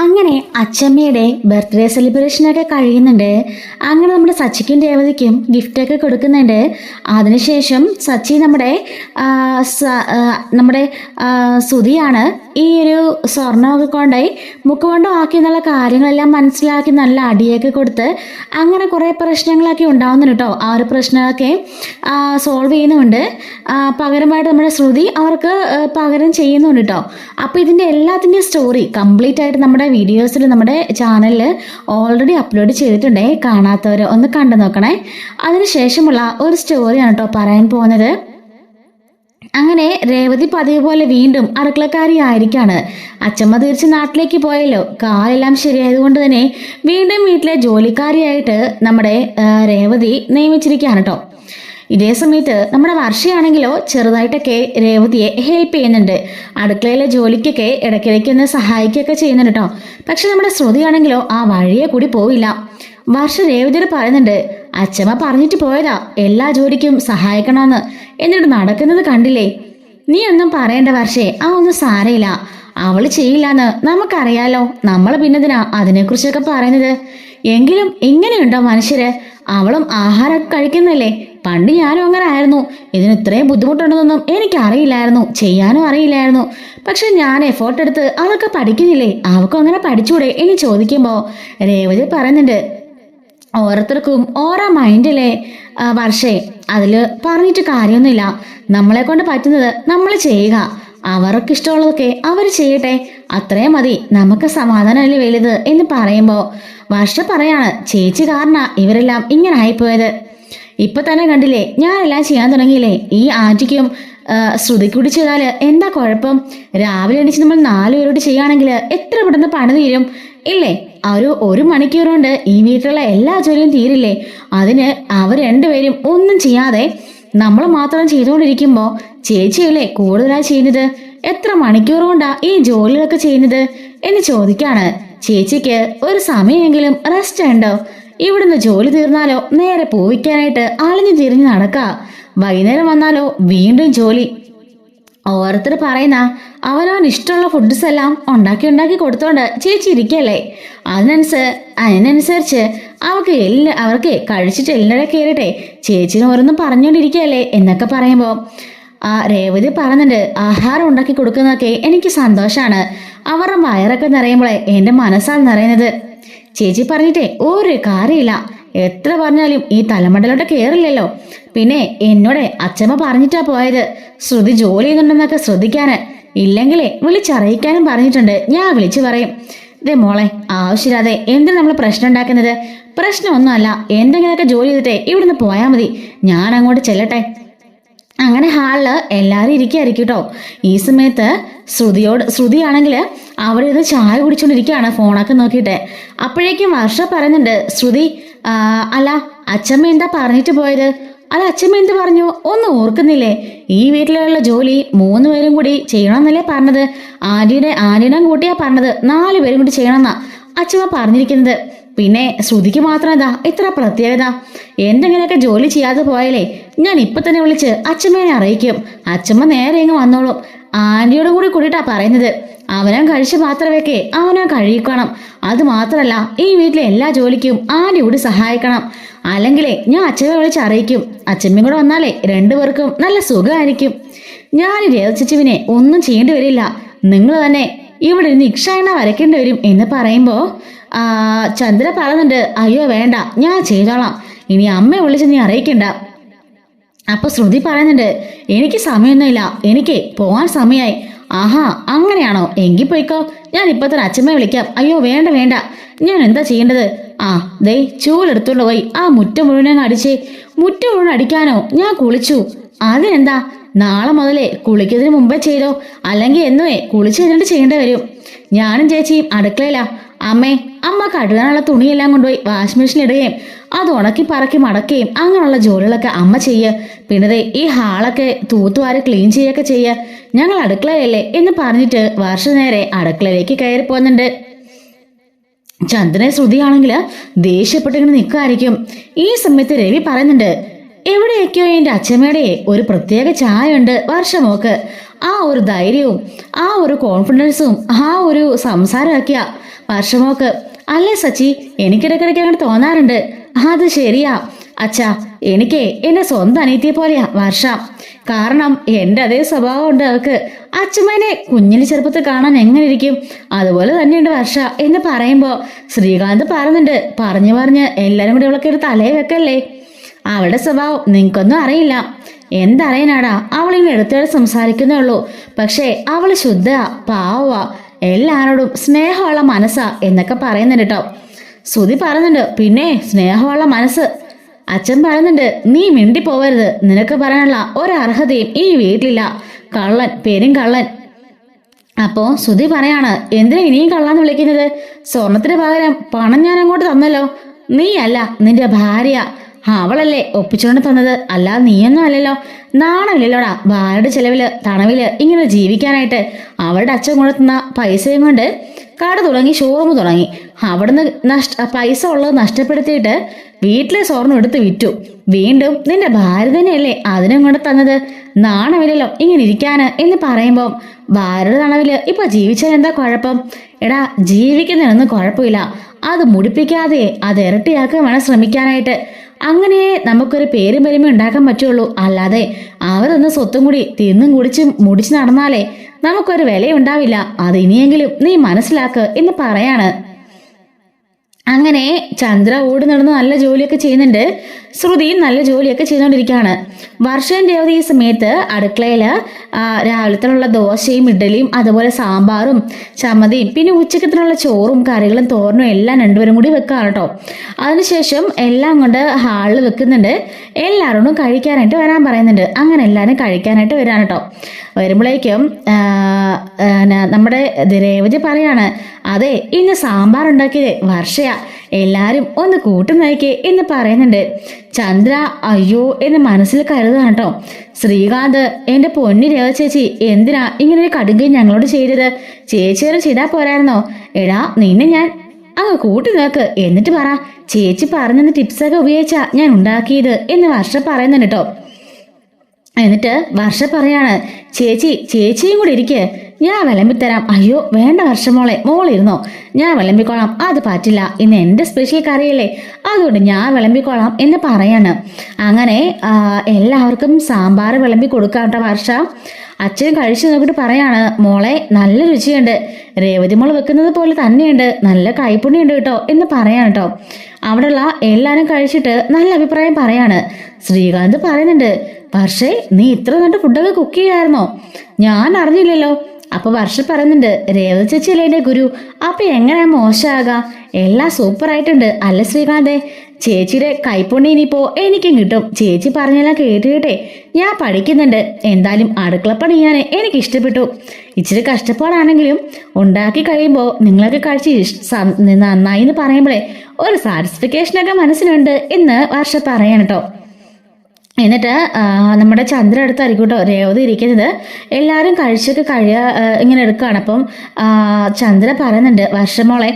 അങ്ങനെ അച്ചമ്മയുടെ ബർത്ത്ഡേ സെലിബ്രേഷനൊക്കെ കഴിയുന്നുണ്ട്. അങ്ങനെ നമ്മുടെ സച്ചിക്കും രേവതിക്കും ഗിഫ്റ്റൊക്കെ കൊടുക്കുന്നുണ്ട്. അതിനുശേഷം സച്ചി നമ്മുടെ സുധിയാണ് ഈ ഒരു സ്വർണ്ണമൊക്കെ കൊണ്ടുപോയി മുക്കുകൊണ്ടോ ആക്കി എന്നുള്ള കാര്യങ്ങളെല്ലാം മനസ്സിലാക്കി നല്ല അടിയൊക്കെ കൊടുത്ത് അങ്ങനെ കുറേ പ്രശ്നങ്ങളൊക്കെ ഉണ്ടാവുന്നുണ്ട് കേട്ടോ. ആ ഒരു പ്രശ്നമൊക്കെ സോൾവ് ചെയ്യുന്നുണ്ട്. പകരമായിട്ട് നമ്മുടെ ശ്രുതി അവർക്ക് പകരം ചെയ്യുന്നുണ്ട് കേട്ടോ. അപ്പോൾ ഇതിൻ്റെ എല്ലാത്തിൻ്റെയും സ്റ്റോറി കംപ്ലീറ്റ് ആയിട്ട് നമ്മുടെ വീഡിയോസിൽ നമ്മുടെ ചാനലിൽ ഓൾറെഡി അപ്ലോഡ് ചെയ്തിട്ടുണ്ടേ. കാണാത്തവർ ഒന്ന് കണ്ടു നോക്കണേ. അതിനുശേഷമുള്ള ഒരു സ്റ്റോറിയാണ് കേട്ടോ പറയാൻ പോകുന്നത്. അങ്ങനെ രേവതി പതിവ് പോലെ വീണ്ടും അടുക്കളക്കാരി ആയിരിക്കാണ്. അച്ചമ്മ തിരിച്ച് നാട്ടിലേക്ക് പോയല്ലോ. കാലെല്ലാം ശരിയായതുകൊണ്ട് തന്നെ വീണ്ടും വീട്ടിലെ ജോലിക്കാരിയായിട്ട് നമ്മുടെ രേവതി നിയമിച്ചിരിക്കുകയാണ് കേട്ടോ. ഇതേ സമയത്ത് നമ്മുടെ വർഷയാണെങ്കിലോ ചെറുതായിട്ടൊക്കെ രേവതിയെ ഹെൽപ്പ് ചെയ്യുന്നുണ്ട്. അടുക്കളയിലെ ജോലിക്കൊക്കെ ഇടയ്ക്കിടയ്ക്ക് ഒന്ന് സഹായിക്കുകയൊക്കെ ചെയ്യുന്നുണ്ട് കേട്ടോ. പക്ഷെ നമ്മുടെ ശ്രുതിയാണെങ്കിലോ ആ വഴിയെ കൂടി പോയില്ല. വർഷ രേവതിയോട് പറയുന്നുണ്ട്, അച്ഛമ്മ പറഞ്ഞിട്ട് പോയതാ എല്ലാ ജോലിക്കും സഹായിക്കണമെന്ന്, എന്നിട്ട് നടക്കുന്നത് കണ്ടില്ലേ? നീ ഒന്നും പറയേണ്ട വർഷേ, ആ ഒന്നും സാരയില്ല, അവള് ചെയ്യില്ലാന്ന് നമുക്കറിയാലോ, നമ്മൾ പിന്നെതിനാ അതിനെക്കുറിച്ചൊക്കെ പറയുന്നത്? എങ്കിലും ഇങ്ങനെയുണ്ടോ മനുഷ്യര്? അവളും ആഹാരമൊക്കെ കഴിക്കുന്നില്ലേ? പണ്ട് ഞാനും അങ്ങനെ ആയിരുന്നു. ഇതിന് ഇത്രയും ബുദ്ധിമുട്ടുണ്ടെന്നൊന്നും എനിക്കറിയില്ലായിരുന്നു, ചെയ്യാനും അറിയില്ലായിരുന്നു. പക്ഷെ ഞാൻ എഫോർട്ട് എടുത്ത് അതൊക്കെ പഠിക്കുന്നില്ലേ? അവൾക്കും അങ്ങനെ പഠിച്ചൂടെ എന്ന് ചോദിക്കുമ്പോൾ രേവതി പറയുന്നുണ്ട്, ഓരോരുത്തർക്കും ഓരോ മൈൻഡിലെ വർഷേ, അതിൽ പറഞ്ഞിട്ട് കാര്യമൊന്നുമില്ല. നമ്മളെ കൊണ്ട് പറ്റുന്നത് നമ്മൾ ചെയ്യുക. അവർക്ക് ഇഷ്ടമുള്ളതൊക്കെ അവർ ചെയ്യട്ടെ, അത്രയും മതി, നമുക്ക് സമാധാനമല്ലേ വലുത് എന്ന് പറയുമ്പോൾ വർഷ പറയാണ്, ചേച്ചി കാരണ ഇവരെല്ലാം ഇങ്ങനെ ആയിപ്പോയത്. ഇപ്പൊ തന്നെ കണ്ടില്ലേ, ഞാനെല്ലാം ചെയ്യാൻ തുടങ്ങിയില്ലേ? ഈ ആന്റിക്കും ശ്രുതിക്കൂടി ചെയ്താൽ എന്താ കുഴപ്പം? രാവിലെ എണീച്ച് നമ്മൾ 4 പേരോട് ചെയ്യുകയാണെങ്കിൽ എത്ര പെട്ടെന്ന് പണി തീരും ഇല്ലേ? ഒരു മണിക്കൂർ കൊണ്ട് ഈ വീട്ടിലുള്ള എല്ലാ ജോലിയും തീരില്ലേ? അതിന് അവർ രണ്ടുപേരും ഒന്നും ചെയ്യാതെ നമ്മൾ മാത്രം ചെയ്തുകൊണ്ടിരിക്കുമ്പോൾ ചേച്ചിയല്ലേ കൂടുതലായി ചെയ്യുന്നത്? എത്ര മണിക്കൂർ കൊണ്ടാ ഈ ജോലികളൊക്കെ ചെയ്യുന്നത് എന്ന് ചോദിക്കാണ്. ചേച്ചിക്ക് ഒരു സമയമെങ്കിലും റെസ്റ്റ് ഉണ്ടോ? ഇവിടുന്ന് ജോലി തീർന്നാലോ നേരെ പോവിക്കാനായിട്ട് അലഞ്ഞു തിരിഞ്ഞ് നടക്ക, വൈകുന്നേരം വന്നാലോ വീണ്ടും ജോലി. ഓരോരുത്തർ പറയുന്ന അവനവൻ ഇഷ്ടമുള്ള ഫുഡ്സ് എല്ലാം ഉണ്ടാക്കി കൊടുത്തോണ്ട് ചേച്ചി ഇരിക്കല്ലേ? അതിനനുസരിച്ച് അവർക്ക് കഴിച്ചിട്ട് എല്ലാം കയറിട്ടെ ചേച്ചിന് ഓരോന്നും പറഞ്ഞുകൊണ്ടിരിക്കുകയല്ലേ എന്നൊക്കെ പറയുമ്പോൾ രേവതി പറയുന്നുണ്ട്, ആഹാരം ഉണ്ടാക്കി കൊടുക്കുന്നതൊക്കെ എനിക്ക് സന്തോഷമാണ്. അവരുടെ വയറൊക്കെ നിറയുമ്പോഴേ എൻ്റെ മനസ്സാണ് നിറയുന്നത്. ചേച്ചി പറഞ്ഞിട്ടേ ഒരു കാര്യമില്ല, എത്ര പറഞ്ഞാലും ഈ തലമണ്ടലോട്ട് കയറില്ലല്ലോ. പിന്നെ എന്നോട് അച്ഛമ്മ പറഞ്ഞിട്ടാ പോയത് ശ്രുതി ജോലി ചെയ്യുന്നുണ്ടെന്നൊക്കെ ശ്രദ്ധിക്കാന്, ഇല്ലെങ്കിലേ വിളിച്ചറിയിക്കാനും പറഞ്ഞിട്ടുണ്ട്. ഞാൻ വിളിച്ചു പറയും. ഇതേ മോളെ, ആവശ്യമില്ലാതെ എന്തിനാ നമ്മൾ പ്രശ്നം ഉണ്ടാക്കുന്നത്? പ്രശ്നമൊന്നുമല്ല, എന്തെങ്കിലുമൊക്കെ ജോലി ചെയ്തിട്ടേ ഇവിടുന്ന് പോയാൽ മതി, ഞാൻ അങ്ങോട്ട് ചെല്ലട്ടെ. അങ്ങനെ ഹാളില് എല്ലാവരും ഇരിക്കുകയായിരിക്കും കേട്ടോ. ഈ സമയത്ത് ശ്രുതിയാണെങ്കിൽ അവിടെ ഇത് ചായ കുടിച്ചോണ്ടിരിക്കുകയാണ് ഫോണൊക്കെ നോക്കിയിട്ട്. അപ്പോഴേക്കും വർഷ പറയുന്നുണ്ട്, ശ്രുതി അല്ല അച്ഛമ്മ എന്താ പറഞ്ഞിട്ട് പോയത്? അല്ല അച്ഛമ്മ എന്ത് പറഞ്ഞു? ഒന്നും ഓർക്കുന്നില്ലേ? ഈ വീട്ടിലുള്ള ജോലി 3 പേരും കൂടി ചെയ്യണമെന്നല്ലേ പറഞ്ഞത്? ആന്റീനെ കൂട്ടിയാ പറഞ്ഞത് 4 പേരും കൂടി ചെയ്യണമെന്നാ അച്ഛമ്മ പറഞ്ഞിരിക്കുന്നത്. പിന്നെ ശ്രുതിക്ക് മാത്രം എന്താ ഇത്ര പ്രത്യേകത? എന്തെങ്കിലുമൊക്കെ ജോലി ചെയ്യാതെ പോയാലേ ഞാൻ ഇപ്പൊ തന്നെ വിളിച്ച് അച്ഛമ്മേനെ അറിയിക്കും. അച്ഛമ്മ നേരെ ഇങ്ങ് വന്നോളും. ആന്റിയോടും കൂടി കൂടിയിട്ടാ പറയുന്നത്. അവനാൻ കഴിച്ച പാത്രമൊക്കെ അവനാൻ കഴിയിക്കണം. അത് മാത്രല്ല, ഈ വീട്ടിലെ എല്ലാ ജോലിക്കും ആന്റി കൂടി സഹായിക്കണം. അല്ലെങ്കിലേ ഞാൻ അച്ഛമ്മയെ വിളിച്ച് അറിയിക്കും. അച്ഛമ്മയും കൂടെ വന്നാലേ 2 പേർക്കും നല്ല സുഖമായിരിക്കും. ഞാൻ രേവതിനെ ഒന്നും ചെയ്യേണ്ടി വരില്ല, നിങ്ങൾ തന്നെ ഇവിടെ ഇരുന്ന് ഇക്ഷായണ വരയ്ക്കേണ്ടി വരും എന്ന് പറയുമ്പോൾ ചന്ദ്ര പറയുന്നുണ്ട്, അയ്യോ വേണ്ട, ഞാൻ ചെയ്തോളാം, ഇനി അമ്മയെ വിളിച്ച് നീ അറിയിക്കണ്ട. അപ്പൊ ശ്രുതി പറയുന്നുണ്ട്, എനിക്ക് സമയമൊന്നുമില്ല, എനിക്ക് പോവാൻ സമയമായി. ആഹാ അങ്ങനെയാണോ? എങ്കിൽ പോയിക്കോ, ഞാൻ ഇപ്പൊ തന്നെ അച്ഛമ്മയെ വിളിക്കാം. അയ്യോ വേണ്ട വേണ്ട, ഞാൻ എന്താ ചെയ്യേണ്ടത്? ദേ ചൂലെടുത്തോണ്ട് പോയി ആ മുറ്റം മുഴുവൻ അടിച്ചേ. മുറ്റം മുഴുവൻ അടിക്കാനോ? ഞാൻ കുളിച്ചു. അതിനെന്താ, നാളെ മുതലേ കുളിക്കുന്നതിന് മുമ്പേ ചെയ്തോ, അല്ലെങ്കിൽ എന്നുവേ കുളിച്ച് കഴിഞ്ഞിട്ട് ചെയ്യേണ്ടി വരും. ഞാനും ചേച്ചിയും അടുക്കളയിലാ. അമ്മ കഴുകാനുള്ള തുണിയെല്ലാം കൊണ്ടുപോയി വാഷിംഗ് മെഷീനിൽ ഇടുകയും അത് ഉണക്കി പറക്കി മടക്കുകയും അങ്ങനെയുള്ള ജോലികളൊക്കെ അമ്മ ചെയ്യുക. പിന്നെ ഈ ഹാളൊക്കെ തൂത്തുവാരി ക്ലീൻ ചെയ്യുകയൊക്കെ ചെയ്യുക. ഞങ്ങൾ അടുക്കളയല്ലേ എന്ന് പറഞ്ഞിട്ട് വർഷ നേരെ അടുക്കളയിലേക്ക് കയറി പോകുന്നുണ്ട്. ചന്ദ്രനെ ശ്രുതിയാണെങ്കിൽ ദേഷ്യപ്പെട്ടിങ്ങനെ നിൽക്കുമായിരിക്കും. ഈ സമയത്ത് രവി പറയുന്നുണ്ട്, എവിടെയൊക്കെയോ എൻ്റെ അച്ഛമ്മയുടെ ഒരു പ്രത്യേക ചായ ഉണ്ട് വർഷമോക്ക്. ആ ഒരു ധൈര്യവും ആ ഒരു കോൺഫിഡൻസും ആ ഒരു സംസാരമൊക്കെയാ വർഷമോക്ക്. അല്ലേ സച്ചി, എനിക്കിടയ്ക്കിടയ്ക്ക് അങ്ങനെ തോന്നാറുണ്ട്. അത് ശരിയാ അച്ഛാ, എനിക്ക് എന്റെ സ്വന്തം അനിയത്തിയെ പോലെയാ വർഷ. കാരണം എന്റെ അതേ സ്വഭാവം ഉണ്ട് അവൾക്ക്. അച്ഛമ്മേനെ കുഞ്ഞിന് ചെറുപ്പത്തിൽ കാണാൻ എങ്ങനെ ഇരിക്കും, അതുപോലെ തന്നെയുണ്ട് വർഷ എന്ന് പറയുമ്പോ ശ്രീകാന്ത് പറയുന്നുണ്ട്, പറഞ്ഞ് എല്ലാരും കൂടി അവളൊക്കെ ഒരു തലയെ വെക്കല്ലേ. അവളുടെ സ്വഭാവം നിങ്ങൾക്കൊന്നും അറിയില്ല. എന്തറിയാനാടാ, അവളിങ്ങനെ എടുത്തോടെ സംസാരിക്കുന്നേ ഉള്ളൂ. പക്ഷേ അവള് ശുദ്ധ പാവാ, എല്ലാരോടും സ്നേഹമുള്ള മനസ്സാ എന്നൊക്കെ പറയുന്നുണ്ട് കേട്ടോ. ശ്രുതി പറയുന്നുണ്ട്, പിന്നെ സ്നേഹമുള്ള മനസ്സ്. അച്ഛൻ പറയുന്നുണ്ട്, നീ മിണ്ടി പോവരുത്, നിനക്ക് പറയാനുള്ള ഒരർഹതയും ഈ വീട്ടിലില്ല. കള്ളൻ, പേരും കള്ളൻ. അപ്പോ ശ്രുതി പറയാണ്, എന്തിനാ ഇനിയും കള്ളാന്ന് വിളിക്കുന്നത്? സ്വർണത്തിന് പകരം പണം ഞാൻ അങ്ങോട്ട് തന്നല്ലോ. നീ അല്ല, നിന്റെ ഭാര്യ, അവളല്ലേ ഒപ്പിച്ചുകൊണ്ട് തന്നത്, അല്ലാതെ നീയൊന്നും അല്ലല്ലോ. നാണമില്ലല്ലോടാ ഭാര്യയുടെ ചെലവില് തണവില് ഇങ്ങനെ ജീവിക്കാനായിട്ട്. അവളുടെ അച്ഛൻ കൊണ്ടെത്തുന്ന പൈസയും കൊണ്ട് കട തുടങ്ങി, ഷോറൂം തുടങ്ങി. അവിടുന്ന് പൈസ ഉള്ളത് നഷ്ടപ്പെടുത്തിയിട്ട് വീട്ടിലെ സ്വർണ്ണം എടുത്ത് വിറ്റു. വീണ്ടും നിന്റെ ഭാര്യ തന്നെയല്ലേ അതിനും കൊണ്ട് തന്നത്. നാണമില്ലല്ലോ ഇങ്ങനെ ഇരിക്കാന് എന്ന് പറയുമ്പോൾ ഭാര്യയുടെ തണവില് ഇപ്പൊ ജീവിച്ചാൽ എന്താ കുഴപ്പം? എടാ, ജീവിക്കുന്നതിനൊന്നും കുഴപ്പമില്ല, അത് മുടിപ്പിക്കാതെ അത് ഇരട്ടിയാക്കാൻ വേണം ശ്രമിക്കാനായിട്ട്. അങ്ങനെ നമുക്കൊരു പേരും പെരുമ ഉണ്ടാക്കാൻ പറ്റുള്ളൂ. അല്ലാതെ അവരൊന്ന് സ്വത്തും കൂടി തിന്നും കുടിച്ചും മുടിച്ചു നടന്നാലേ നമുക്കൊരു വിലയുണ്ടാവില്ല. അത് ഇനിയെങ്കിലും നീ മനസ്സിലാക്ക് എന്ന് പറയാണ്. അങ്ങനെ ചന്ദ്ര ഓടി നടന്ന് നല്ല ജോലിയൊക്കെ ചെയ്യുന്നുണ്ട്. ശ്രുതിയും നല്ല ജോലിയൊക്കെ ചെയ്തുകൊണ്ടിരിക്കുകയാണ്. വർഷം രേവതി ഈ സമയത്ത് അടുക്കളയില് രാവിലത്തിനുള്ള ദോശയും ഇഡ്ഡലിയും അതുപോലെ സാമ്പാറും ചമ്മതിയും പിന്നെ ഉച്ചക്കത്തിനുള്ള ചോറും കറികളും തോരനും എല്ലാം രണ്ടുപേരും കൂടി വെക്കാണ് കേട്ടോ. അതിനുശേഷം എല്ലാം കൊണ്ട് ഹാളിൽ വെക്കുന്നുണ്ട്. എല്ലാവരോടും കഴിക്കാനായിട്ട് വരാൻ പറയുന്നുണ്ട്. അങ്ങനെ എല്ലാവരും കഴിക്കാനായിട്ട് വരാൻ കേട്ടോ. വരുമ്പോഴേക്കും നമ്മുടെ രേവതി പറയാണ്, അതെ ഇന്ന് സാമ്പാർ ഉണ്ടാക്കിയത് വർഷയാ, എല്ലാരും ഒന്ന് കൂട്ടുന്നയക്കേ എന്ന് പറയുന്നുണ്ട്. ചന്ദ്ര അയ്യോ എന്ന് മനസ്സിൽ കരുതാണ് കേട്ടോ. ശ്രീകാന്ത്, എന്റെ പൊന്നി രേവ ചേച്ചി, എന്തിനാ ഇങ്ങനെ ഒരു കടുങ്കൈ ഞങ്ങളോട് ചെയ്തത്? ചേച്ചിയോട് ചെയ്താൽ പോരായിരുന്നോ? എടാ, നിന്നെ ഞാൻ അങ്ങ് കൂട്ടി നോക്ക്, എന്നിട്ട് പറ ചേച്ചി പറഞ്ഞ ടിപ്സൊക്കെ ഉപയോഗിച്ചാ ഞാൻ ഉണ്ടാക്കിയത് എന്ന് വർഷ പറയുന്നുണ്ട് കേട്ടോ. എന്നിട്ട് വർഷ പറയാണ്, ചേച്ചിയും കൂടി ഇരിക്ക്, ഞാൻ വിളമ്പിത്തരാം. അയ്യോ വേണ്ട വർഷമോളെ, മോളിരുന്നോ, ഞാൻ വിളമ്പിക്കോളാം. അത് പറ്റില്ല, ഇന്ന് എൻ്റെ സ്പെഷ്യൽ കറിയല്ലേ, അതുകൊണ്ട് ഞാൻ വിളമ്പിക്കോളാം എന്ന് പറയാണ്. അങ്ങനെ എല്ലാവർക്കും സാമ്പാർ വിളമ്പി കൊടുക്കാം കേട്ടോ വർഷ. അച്ഛൻ കഴിച്ചു നോക്കിയിട്ട് പറയാണ്, മോളെ നല്ല രുചിയുണ്ട്, രേവതി മോള് വെക്കുന്നത് പോലെ തന്നെയുണ്ട്, നല്ല കൈപ്പുണ്യുണ്ട് കേട്ടോ എന്ന് പറയാണ് കേട്ടോ. അവിടെയുള്ള എല്ലാവരും കഴിച്ചിട്ട് നല്ല അഭിപ്രായം പറയാണ്. ശ്രീകാന്ത് പറയുന്നുണ്ട്, വർഷേ നീ ഇത്ര നല്ല ഫുഡൊക്കെ കുക്ക് ചെയ്യായിരുന്നോ? ഞാൻ അറിഞ്ഞില്ലല്ലോ. അപ്പൊ വർഷ പറയുന്നുണ്ട്, രേവതി ചേച്ചിയല്ലേ എന്റെ ഗുരു, അപ്പൊ എങ്ങനെയാ മോശമാകാം? എല്ലാം സൂപ്പർ ആയിട്ടുണ്ട് അല്ല ശ്രീകാന്തേ? ചേച്ചിയുടെ കൈപ്പുണ്യം ഇനിയിപ്പോ എനിക്കും കിട്ടും. ചേച്ചി പറഞ്ഞെല്ലാം കേട്ടിട്ടെ ഞാൻ പഠിക്കുന്നുണ്ട്. എന്തായാലും അടുക്കളപ്പണി ചെയ്യാൻ എനിക്ക് ഇഷ്ടപ്പെട്ടു. ഇച്ചിരി കഷ്ടപ്പാടാണെങ്കിലും ഉണ്ടാക്കി കഴിയുമ്പോൾ നിങ്ങളൊക്കെ കഴിച്ച് നന്നായി എന്ന് പറയുമ്പോഴേ ഒരു സാറ്റിസ്ഫിക്കേഷനൊക്കെ മനസ്സിലുണ്ട് എന്ന് വർഷ പറയാണ് കേട്ടോ. എന്നിട്ട് നമ്മുടെ ചന്ദ്ര അടുത്തായിരിക്കും കേട്ടോ രേവതി ഇരിക്കുന്നത്. എല്ലാവരും കഴിച്ചൊക്കെ ഇങ്ങനെ എടുക്കുകയാണ്. അപ്പം ചന്ദ്ര പറയുന്നുണ്ട്, വർഷമോളെ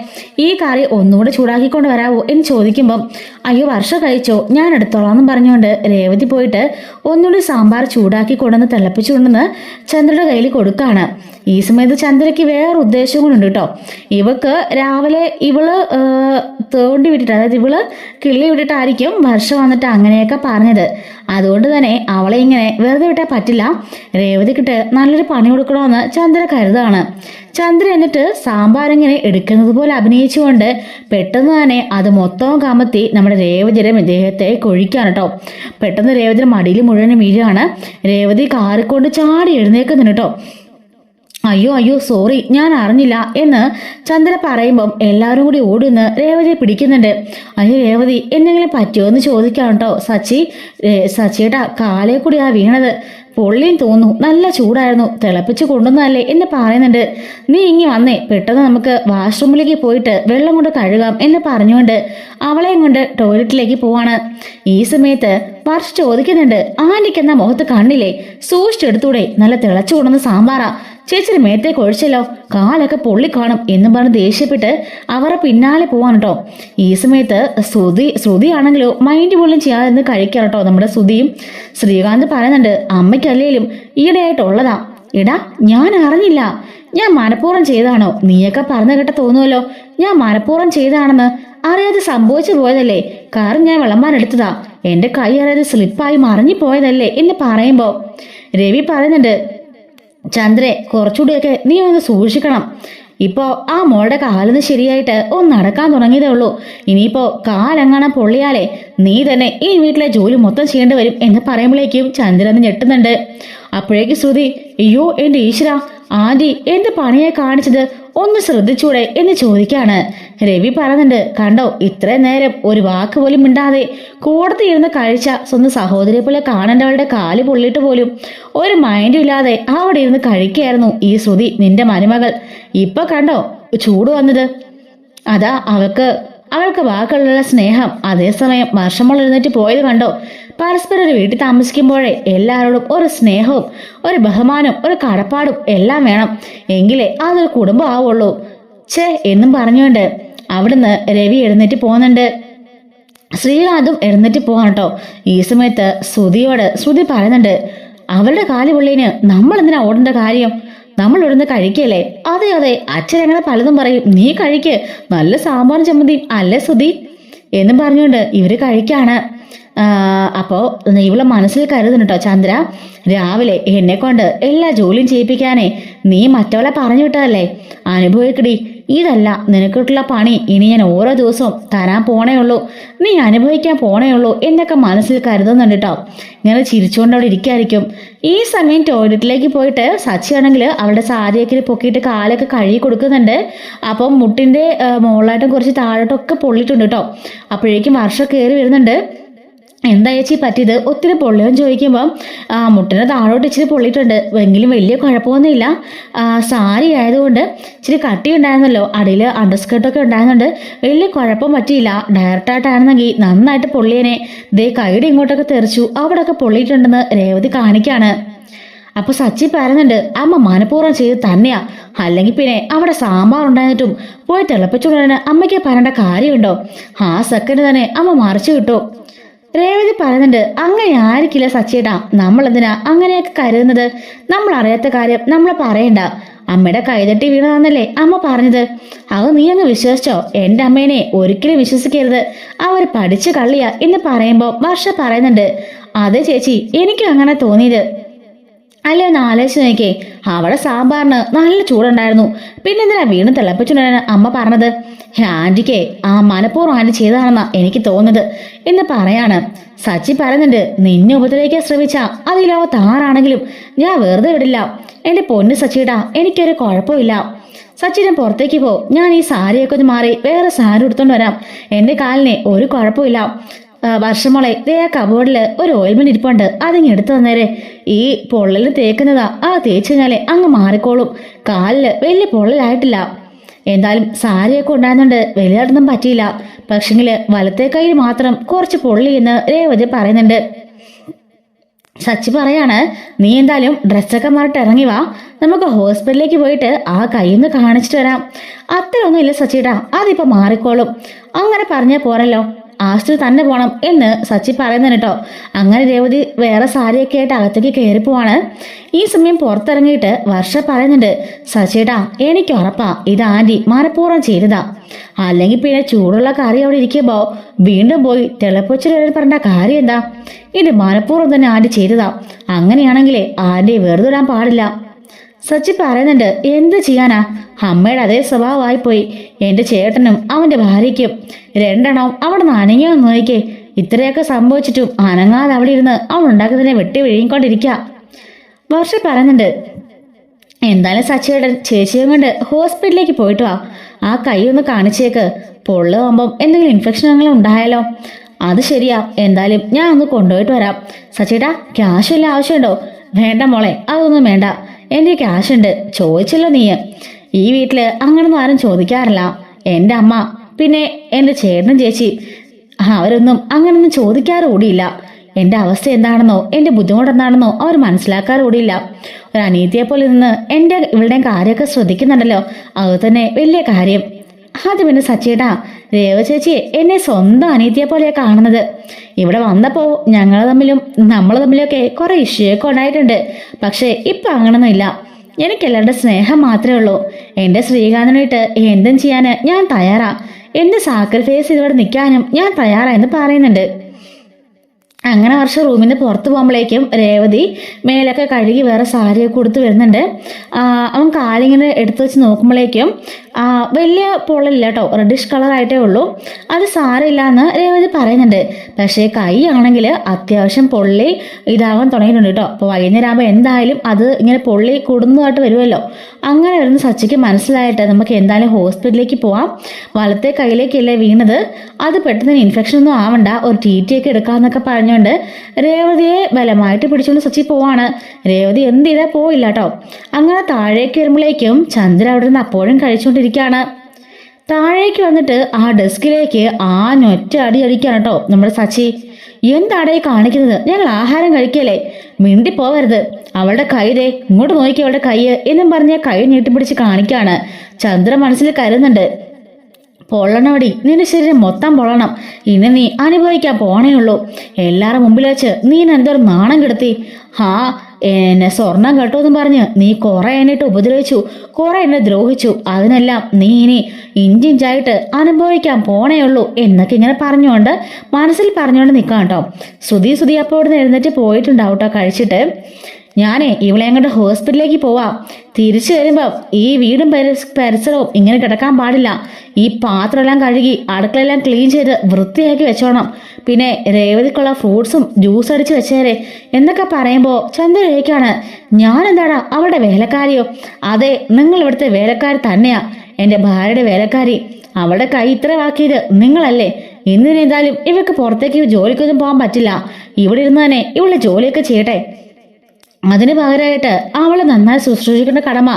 ഈ കറി ഒന്നുകൂടെ ചൂടാക്കിക്കൊണ്ട് വരാവോ എന്ന് ചോദിക്കുമ്പം, അയ്യോ വർഷ കഴിച്ചോ, ഞാൻ എടുത്തോളാം എന്ന് പറഞ്ഞുകൊണ്ട് രേവതി പോയിട്ട് ഒന്നുകൂടി സാമ്പാർ ചൂടാക്കി കൊണ്ടുവന്ന് തിളപ്പിച്ചു കൊണ്ടുവന്ന് ചന്ദ്രയുടെ കയ്യിൽ കൊടുക്കുകയാണ്. ഈ സമയത്ത് ചന്ദ്രയ്ക്ക് വേറെ ഉദ്ദേശം കൊണ്ടുണ്ട് കേട്ടോ. ഇവക്ക് രാവിലെ ഇവള് തോണ്ടി വിട്ടിട്ട്, അതായത് ഇവള് കിള്ളി വിട്ടിട്ടായിരിക്കും വർഷ വന്നിട്ട് അങ്ങനെയൊക്കെ പറഞ്ഞത്. അതുകൊണ്ട് തന്നെ അവളെ ഇങ്ങനെ വെറുതെ വിട്ടാൽ പറ്റില്ല, രേവതിക്കിട്ട് നല്ലൊരു പണി കൊടുക്കണമെന്ന് ചന്ദ്ര കരുതാണ്. ചന്ദ്ര എന്നിട്ട് സാമ്പാർ ഇങ്ങനെ എടുക്കുന്നത് പോലെ അഭിനയിച്ചുകൊണ്ട് പെട്ടെന്ന് തന്നെ അത് മൊത്തവും കമത്തി നമ്മുടെ രേവതിയുടെ ദേഹത്തെ കൊഴിക്കാണ് കേട്ടോ. പെട്ടെന്ന് രേവതിയുടെ മടിയിൽ മുഴുവനും വീഴുകയാണ്. രേവതി കാറിക്കൊണ്ട് ചാടി എഴുന്നേക്കുന്നുണ്ട് കേട്ടോ. അയ്യോ സോറി, ഞാൻ അറിഞ്ഞില്ല എന്ന് ചന്ദ്ര പറയുമ്പം എല്ലാവരും കൂടി ഓടുന്ന് രേവതിയെ പിടിക്കുന്നുണ്ട്. അയ്യോ രേവതി, എന്തെങ്കിലും പറ്റുമോ എന്ന് ചോദിക്കാം കേട്ടോ. സച്ചിയുടെ കാലേ കൂടി വീണത്, പൊള്ളിയും തോന്നുന്നു, നല്ല ചൂടായിരുന്നു, തിളപ്പിച്ച് കൊണ്ടുവന്നതല്ലേ എന്ന് പറയുന്നുണ്ട്. നീ ഇങ്ങി വന്നേ, പെട്ടെന്ന് നമുക്ക് വാഷ്റൂമിലേക്ക് പോയിട്ട് വെള്ളം കൊണ്ട് കഴുകാം എന്ന് പറഞ്ഞുകൊണ്ട് അവളെയും കൊണ്ട് ടോയ്ലറ്റിലേക്ക് പോവാണ്. ഈ സമയത്ത് വർഷ ചോദിക്കുന്നുണ്ട്, ആന്റിക്ക് എന്നാ മുഖത്ത് കണ്ണില്ലേ, സൂക്ഷിച്ചെടുത്തൂടെ, നല്ല തിളച്ചു കൊണ്ടുവന്ന സാമ്പാറാ, ചേച്ചിയുടെ മേത്തേക്ക് ഒഴിച്ചല്ലോ, കാലൊക്കെ പൊള്ളിക്കാണും എന്നും പറഞ്ഞ് ദേഷ്യപ്പെട്ട് അവരെ പിന്നാലെ പോവാൻ കേട്ടോ. ഈ സമയത്ത് ശ്രുതി ആണെങ്കിലോ മൈൻഡ് പോലും ചെയ്യാതെ കഴിക്കാം കേട്ടോ. നമ്മുടെ ശ്രുതിയും ശ്രീകാന്ത് പറയുന്നുണ്ട്, അമ്മയ്ക്കല്ലേലും ഈയിടെയായിട്ടുള്ളതാ, എടാ ഞാൻ അറിഞ്ഞില്ല, ഞാൻ മനഃപൂർവ്വം ചെയ്താണോ? നീയൊക്കെ പറഞ്ഞു കേട്ട തോന്നുമല്ലോ ഞാൻ മനഃപൂർവ്വം ചെയ്താണെന്ന്. അറിയാതെ സംഭവിച്ചു പോയതല്ലേ, കാരണം ഞാൻ വിളമ്പാൻ എടുത്തതാ, എന്റെ കൈ അറിയാതെ സ്ലിപ്പായി മറിഞ്ഞു പോയതല്ലേ എന്ന് പറയുമ്പോ രവി പറയുന്നുണ്ട്, ചന്ദ്രേ കുറച്ചുകൂടിയൊക്കെ നീ ഒന്ന് സൂക്ഷിക്കണം. ഇപ്പോ ആ മോളുടെ കാലിന് ശരിയായിട്ട് ഒന്ന് നടക്കാൻ തുടങ്ങിയതേ ഉള്ളൂ. ഇനിയിപ്പോ കാലെങ്ങാണം പൊള്ളിയാലേ നീ തന്നെ ഈ വീട്ടിലെ ജോലി മൊത്തം ചെയ്യേണ്ടി വരും എന്ന് പറയുമ്പോഴേക്കും ചന്ദ്രൻ ഞെട്ടുന്നുണ്ട്. അപ്പോഴേക്ക് ശ്രുതി, അയ്യോ എന്റെ ഈശ്വര, ആന്റി എന്ത് പണിയെ കാണിച്ചത്, ഒന്ന് ശ്രദ്ധിച്ചൂടെ എന്ന് ചോദിക്കാണ്. രവി പറയുന്നുണ്ട്, കണ്ടോ ഇത്രയും നേരം ഒരു വാക്ക് പോലും മിണ്ടാതെ കൂടത്ത് ഇരുന്ന് കഴിച്ച സ്വന്തം സഹോദരിയെ പോലെ കാണേണ്ടവളുടെ കാല് പൊള്ളിയിട്ട് പോലും ഒരു മൈൻഡും ഇല്ലാതെ അവിടെ ഇരുന്ന് കഴിക്കുകയായിരുന്നു ഈ ശ്രുതി നിന്റെ മരുമകൾ. ഇപ്പൊ കണ്ടോ ചൂട് വന്നത്. അതാ അവൾക്ക് വാക്കുള്ള സ്നേഹം. അതേസമയം വർഷമോൾ എഴുന്നേറ്റ് പോയത് കണ്ടോ. പരസ്പരം ഒരു വീട്ടിൽ താമസിക്കുമ്പോഴേ എല്ലാവരോടും ഒരു സ്നേഹവും ഒരു ബഹുമാനവും ഒരു കടപ്പാടും എല്ലാം വേണം, എങ്കിലേ അതൊരു കുടുംബം ആവുള്ളൂ. ഛേ എന്നും പറഞ്ഞുകൊണ്ട് അവിടുന്ന് രവി എഴുന്നേറ്റ് പോകുന്നുണ്ട്. ശ്രീകാന്തും എഴുന്നേറ്റ് പോകാൻ കേട്ടോ. ഈ സമയത്ത് ശ്രുതി പറയുന്നുണ്ട്, അവളുടെ കാല് പൊള്ളിന് നമ്മൾ എന്തിനാ ഓടേണ്ട കാര്യം, നമ്മൾ ഇവിടുന്ന് കഴിക്കല്ലേ. അതെ അതെ, അച്ഛൻ അങ്ങനെ പലതും പറയും, നീ കഴിക്ക്, നല്ല സാമ്പാറും ചമ്മന്തിയും അല്ലേ ശ്രുതി എന്നും പറഞ്ഞുകൊണ്ട് ഇവര് കഴിക്കാണ്. അപ്പോ ഇവളെ മനസ്സിൽ കരുതുന്നു കേട്ടോ ചന്ദ്ര, രാവിലെ എന്നെ കൊണ്ട് എല്ലാ ജോലിയും ചെയ്യിപ്പിക്കാനേ നീ മറ്റവളെ പറഞ്ഞു വിട്ടതല്ലേ, അനുഭവിക്കടി, ഇതല്ല നിനക്കിട്ടുള്ള പണി ഇനി ഞാൻ ഓരോ ദിവസവും തരാൻ പോണേ ഉള്ളൂ, നീ അനുഭവിക്കാൻ പോണേ ഉള്ളൂ എന്നൊക്കെ മനസ്സിൽ കരുതുന്നുണ്ട് കേട്ടോ. ഇങ്ങനെ ചിരിച്ചുകൊണ്ട് അവിടെ ഇരിക്കായിരിക്കും. ഈ സമയം ടോയ്ലറ്റിലേക്ക് പോയിട്ട് സച്ചിയാണെങ്കിൽ അവളുടെ സാരിയൊക്കെ പൊക്കിയിട്ട് കാലൊക്കെ കഴുകി കൊടുക്കുന്നുണ്ട്. അപ്പം മുട്ടിന്റെ മുകളിലായിട്ടും കുറച്ച് താഴോട്ടൊക്കെ പൊള്ളിയിട്ടുണ്ട് കേട്ടോ. അപ്പോഴേക്കും വർഷം കയറി വരുന്നുണ്ട്. എന്താ ചേച്ചി പറ്റിയത്, ഒത്തിരി പൊള്ളിയോ ചോദിക്കുമ്പോൾ മുട്ടിന് താഴോട്ട് ഇച്ചിരി പൊള്ളിയിട്ടുണ്ട്, എങ്കിലും വലിയ കുഴപ്പമൊന്നുമില്ല, സാരി ആയതുകൊണ്ട് ഇച്ചിരി കട്ടി ഉണ്ടായിരുന്നല്ലോ, അടിയിൽ അണ്ടർസ്കേർട്ടൊക്കെ ഉണ്ടായിരുന്നുണ്ട്, വലിയ കുഴപ്പം പറ്റിയില്ല, ഡയറക്റ്റായിട്ടായിരുന്നെങ്കിൽ നന്നായിട്ട് പൊള്ളിയനെ, ദേ കൈയുടെ ഇങ്ങോട്ടൊക്കെ തെറിച്ചു, അവിടെയൊക്കെ പൊള്ളിയിട്ടുണ്ടെന്ന് രേവതി കാണിക്കാണ്. അപ്പൊ സച്ചി പറയുന്നുണ്ട്, അമ്മ മനഃപൂർവ്വം ചെയ്ത് തന്നെയാ, അല്ലെങ്കിൽ പിന്നെ അവിടെ സാമ്പാർ ഉണ്ടായിട്ടും പോയി തിളപ്പിച്ചുകൊണ്ടിരുന്ന അമ്മയ്ക്ക് പറയേണ്ട കാര്യമുണ്ടോ, ആ സെക്കൻഡ് തന്നെ അമ്മ മറിച്ചു കിട്ടും. രേവതി പറയുന്നുണ്ട്, അങ്ങനെ ആയിരിക്കില്ല സച്ചിയേട്ടാ, നമ്മൾ എന്തിനാ അങ്ങനെയൊക്കെ കരുതുന്നത്, നമ്മൾ അറിയാത്ത കാര്യം നമ്മൾ പറയണ്ട, അമ്മയുടെ കൈതട്ടി വീണതാന്നല്ലേ അമ്മ പറഞ്ഞത്, അത് നീ അങ്ങ് വിശ്വസിച്ചോ, എന്റെ അമ്മേനെ ഒരിക്കലും വിശ്വസിക്കരുത്, അവർ പഠിച്ചു കള്ളിയാ എന്ന് പറയുമ്പോ വർഷ പറയുന്നുണ്ട്, അതെ ചേച്ചി എനിക്കും അങ്ങനെ തോന്നിയത്, അല്ലേ ഒന്ന് ആലോചിച്ച് നോക്കിയേ, അവിടെ സാമ്പാറിന് നല്ല ചൂടുണ്ടായിരുന്നു, പിന്നെ എന്തിനാ വീണ്ടും തിളപ്പിച്ചുകൊണ്ടാണ് അമ്മ പറഞ്ഞത്, ആന്റിക്ക് ആ മനഃപൂർവ്വം ആന്റി ചെയ്തതാണെന്നാ എനിക്ക് തോന്നുന്നത് എന്ന് പറയാണ്. സച്ചി പറയുന്നുണ്ട്, നിന്നെ ഉപദ്രവിക്കാൻ ശ്രമിച്ചാ അത് ലോകത്ത് ആരാണെങ്കിലും ഞാൻ വെറുതെ വിടില്ല, എന്റെ പൊന്ന് സച്ചിടാ, എനിക്കൊരു കുഴപ്പമില്ല, സച്ചിനെ പുറത്തേക്ക് പോ, ഞാൻ ഈ സാരിയൊക്കെ ഒന്ന് മാറി വേറെ സാരി എടുത്തോണ്ട് വരാം, എന്റെ കാലിന് ഒരു കുഴപ്പമില്ല, വർഷമോളെ ദേ ആ കബോർഡിൽ ഒരു ഓയിൽമെന്റ് ഇരിപ്പുണ്ട്, അതിങ്ങ് എടുത്തു തന്നേരെ, ഈ പൊള്ളലിന് തേക്കുന്നതാ, ആ തേച്ച് കഴിഞ്ഞാലേ അങ്ങ് മാറിക്കോളും, കാലില് വലിയ പൊള്ളലായിട്ടില്ല, എന്തായാലും സാരിയൊക്കെ ഉണ്ടായിരുന്നുണ്ട് വലിയായിട്ടൊന്നും പറ്റിയില്ല, പക്ഷെങ്കില് വലത്തെ കയ്യിൽ മാത്രം കുറച്ച് പൊള്ളി എന്ന് രേവതി പറയുന്നുണ്ട്. സച്ചി പറയാണ്, നീ എന്തായാലും ഡ്രസ്സൊക്കെ മാറിട്ട് ഇറങ്ങി വാ, നമുക്ക് ഹോസ്പിറ്റലിലേക്ക് പോയിട്ട് ആ കൈയൊന്ന് കാണിച്ചിട്ട് വരാം, അത്രയൊന്നും ഇല്ല സച്ചിടാ, അതിപ്പോ മാറിക്കോളും, അങ്ങനെ പറഞ്ഞാൽ പോരല്ലോ, ആശുപത്രി തന്നെ പോണം എന്ന് സച്ചി പറയുന്നത് കേട്ടോ. അങ്ങനെ രേവതി വേറെ സാരിയൊക്കെ ആയിട്ട് അകത്തേക്ക് കയറി പോവാണ്. ഈ സമയം പുറത്തിറങ്ങിയിട്ട് വർഷ പറയുന്നുണ്ട്, സച്ചിടാ എനിക്ക് ഉറപ്പാ ഇത് ആന്റി മനഃപൂർവ്വം ചെയ്തതാ, അല്ലെങ്കിൽ പിന്നെ ചൂടുള്ള കറി അവിടെ ഇരിക്കുമ്പോ വീണ്ടും പോയി തിളപ്പിച്ചു പറഞ്ഞ കാര്യം എന്താ, ഇത് മനഃപൂർവ്വം തന്നെ ആന്റി ചെയ്തതാ, അങ്ങനെയാണെങ്കിലേ ആന്റി വെറുതെ ഇടാൻ പാടില്ല. സച്ചി പറയുന്നുണ്ട്, എന്ത് ചെയ്യാനാ, അമ്മയുടെ അതേ സ്വഭാവമായി പോയി, എന്റെ ചേട്ടനും അവന്റെ ഭാര്യയ്ക്കും രണ്ടെണ്ണവും അവിടെ നിന്ന് അനങ്ങിയോ നോക്കിക്കേ, ഇത്രയൊക്കെ സംഭവിച്ചിട്ടും അനങ്ങാതെ അവിടെ ഇരുന്ന് അവൾ ഉണ്ടാക്കുന്നതിനെ വെട്ടി വിഴുങ്ങിക്കൊണ്ടിരിക്കുക. വർഷ പറയുന്നുണ്ട്, എന്തായാലും സച്ചിയുടെ ചേച്ചിയും കൊണ്ട് ഹോസ്പിറ്റലിലേക്ക് പോയിട്ട് വാ, ആ കൈ ഒന്ന് കാണിച്ചേക്ക്, പൊള്ളുമ്പം എന്തെങ്കിലും ഇൻഫെക്ഷൻ അങ്ങനെ ഉണ്ടായാലോ. അത് ശരിയാ, എന്തായാലും ഞാൻ ഒന്ന് കൊണ്ടുപോയിട്ട് വരാം. സച്ചിയേട്ടാ ക്യാഷ് വല്ല ആവശ്യമുണ്ടോ? വേണ്ട മോളെ, അതൊന്നും വേണ്ട, എൻ്റെ ക്യാഷ് ഉണ്ട്, ചോദിച്ചല്ലോ നീ, ഈ വീട്ടില് അങ്ങനൊന്നും ആരും ചോദിക്കാറില്ല, എൻ്റെ അമ്മ പിന്നെ എൻ്റെ ചേട്ടനും ചേച്ചി അവരൊന്നും അങ്ങനൊന്നും ചോദിക്കാറ് കൂടിയില്ല, എൻ്റെ അവസ്ഥ എന്താണെന്നോ എൻ്റെ ബുദ്ധിമുട്ട് എന്താണെന്നോ അവർ മനസ്സിലാക്കാറ് കൂടിയില്ല, ഒരു അനീതിയെ പോലെ നിന്ന് എൻ്റെ ഇവളുടെയും കാര്യമൊക്കെ ശ്രദ്ധിക്കുന്നുണ്ടല്ലോ, അത് തന്നെ വലിയ കാര്യം. അത് പിന്നെ സച്ചേട്ടാ, രേവ ചേച്ചി എന്നെ സ്വന്തം അനീതിയെ പോലെയാ കാണുന്നത്. ഇവിടെ വന്നപ്പോ നമ്മൾ തമ്മിലൊക്കെ കുറെ ഇഷ്യൂയൊക്കെ ഉണ്ടായിട്ടുണ്ട്. പക്ഷെ ഇപ്പൊ അങ്ങനൊന്നുമില്ല. എനിക്ക് എല്ലാവരുടെ സ്നേഹം മാത്രമേ ഉള്ളൂ. എന്റെ ശ്രീകാന്തിനായിട്ട് എന്തും ചെയ്യാന് ഞാൻ തയ്യാറാ. എന്ത് സാക്രിഫൈസ് ചെയ്തിവിടെ നിൽക്കാനും ഞാൻ തയ്യാറാ എന്ന് പറയുന്നുണ്ട്. അങ്ങനെ വർഷം റൂമിൽ നിന്ന് പുറത്ത് പോകുമ്പോഴേക്കും രേവതി മേലൊക്കെ കഴുകി വേറെ സാരിയൊക്കെ കൊടുത്ത് വരുന്നുണ്ട്. അവൻ കാലിങ്ങനെ എടുത്തു വെച്ച് നോക്കുമ്പോഴേക്കും വലിയ പൊള്ളില്ല കേട്ടോ, റെഡിഷ് കളറായിട്ടേ ഉള്ളൂ. അത് സാരമില്ല എന്ന് രേവതി പറയുന്നുണ്ട്. പക്ഷേ കൈ ആണെങ്കിൽ അത്യാവശ്യം പൊള്ളി ഇതാകാൻ തുടങ്ങിയിട്ടുണ്ട് കേട്ടോ. അപ്പോൾ വൈകുന്നേരം ആകുമ്പോൾ എന്തായാലും അത് ഇങ്ങനെ പൊള്ളി കൂടുന്നതായിട്ട് വരുമല്ലോ. അങ്ങനെ വരുന്ന സച്ചിക്ക് മനസ്സിലായിട്ട് നമുക്ക് എന്തായാലും ഹോസ്പിറ്റലിലേക്ക് പോവാം, വലത്തെ കൈയിലേക്കല്ലേ വീണത്, അത് പെട്ടെന്ന് ഇൻഫെക്ഷൻ ഒന്നും ആവണ്ട, ഒരു TT ഒക്കെ എടുക്കാമെന്നൊക്കെ പറഞ്ഞുകൊണ്ട് രേവതിയെ ബലമായിട്ട് പിടിച്ചുകൊണ്ട് സച്ചി പോവാണ്. രേവതി എന്ത് ചെയ്താൽ പോയില്ല കേട്ടോ. അങ്ങനെ താഴേക്ക് വരുമ്പോഴേക്കും ചന്ദ്ര അവിടെ നിന്ന് അപ്പോഴും കഴിച്ചുകൊണ്ടിരിക്കുകയാണ്. താഴേക്ക് വന്നിട്ട് ആ ഡെസ്കിലേക്ക് ഒറ്റ അടി അടിക്കാണ് കേട്ടോ നമ്മുടെ സച്ചി. എന്താടേ കാണിക്കുന്നത്? ഞങ്ങൾ ആഹാരം കഴിക്കല്ലേ, മിണ്ടി പോവരുത്. അവളുടെ കൈതേ ഇങ്ങോട്ട് നോക്കി, അവളുടെ കൈ എന്നും പറഞ്ഞ കൈ നീട്ടിപ്പിടിച്ച് കാണിക്കാണ്. ചന്ദ്ര മനസ്സിൽ കരുതുന്നുണ്ട്, പൊള്ളണവടി, നിന്റെ ശരീരം മൊത്തം പൊള്ളണം. ഇന്ന് നീ അനുഭവിക്കാൻ പോണേ ഉള്ളൂ. എല്ലാവരുടെ മുമ്പിൽ വെച്ച് നീ എന്തോരം നാണം കെടുത്തി. എന്നെ സ്വർണം കേട്ടോന്നും പറഞ്ഞ് നീ കുറെ എന്നിട്ട് ഉപദ്രവിച്ചു, കുറെ എന്നെ ദ്രോഹിച്ചു. അതിനെല്ലാം നീ ഇനി ഇഞ്ചിഞ്ചായിട്ട് അനുഭവിക്കാൻ പോണേ ഉള്ളൂ എന്നൊക്കെ ഇങ്ങനെ പറഞ്ഞുകൊണ്ട് മനസ്സിൽ പറഞ്ഞുകൊണ്ട് നിൽക്കാം കേട്ടോ. ശ്രുതി അപ്പോൾ ഇവിടെ നിന്ന് എഴുന്നേറ്റ് പോയിട്ടുണ്ടാവും കേട്ടോ കഴിച്ചിട്ട്. ഞാനേ ഇവളെ അങ്ങോട്ട് ഹോസ്പിറ്റലിലേക്ക് പോവാം. തിരിച്ചു വരുമ്പം ഈ വീടും പരിസരവും ഇങ്ങനെ കിടക്കാൻ പാടില്ല. ഈ പാത്രമെല്ലാം കഴുകി അടുക്കളയെല്ലാം ക്ലീൻ ചെയ്ത് വൃത്തിയാക്കി വെച്ചോണം. പിന്നെ രേവതിക്കുള്ള ഫ്രൂട്ട്സും ജ്യൂസ് അടിച്ച് വെച്ചേരെ എന്നൊക്കെ പറയുമ്പോൾ ചന്ദ്രരേക്കാണ്, ഞാൻ എന്താടാ അവളുടെ വേലക്കാരിയോ? അതെ, നിങ്ങൾ ഇവിടുത്തെ വേലക്കാരി തന്നെയാ, എൻ്റെ ഭാര്യയുടെ വേലക്കാരി. അവളുടെ കൈ ഇത്ര ആക്കിയത് നിങ്ങളല്ലേ. എന്തിനെന്തായാലും ഇവർക്ക് പുറത്തേക്ക് ജോലിക്കൊന്നും പോകാൻ പറ്റില്ല. ഇവിടെ ഇരുന്ന് തന്നെ ഇവളുടെ ജോലിയൊക്കെ ചെയ്യട്ടെ. അതിന് പകരമായിട്ട് അവളെ നന്നായി ശുശ്രൂഷിക്കേണ്ട കടമ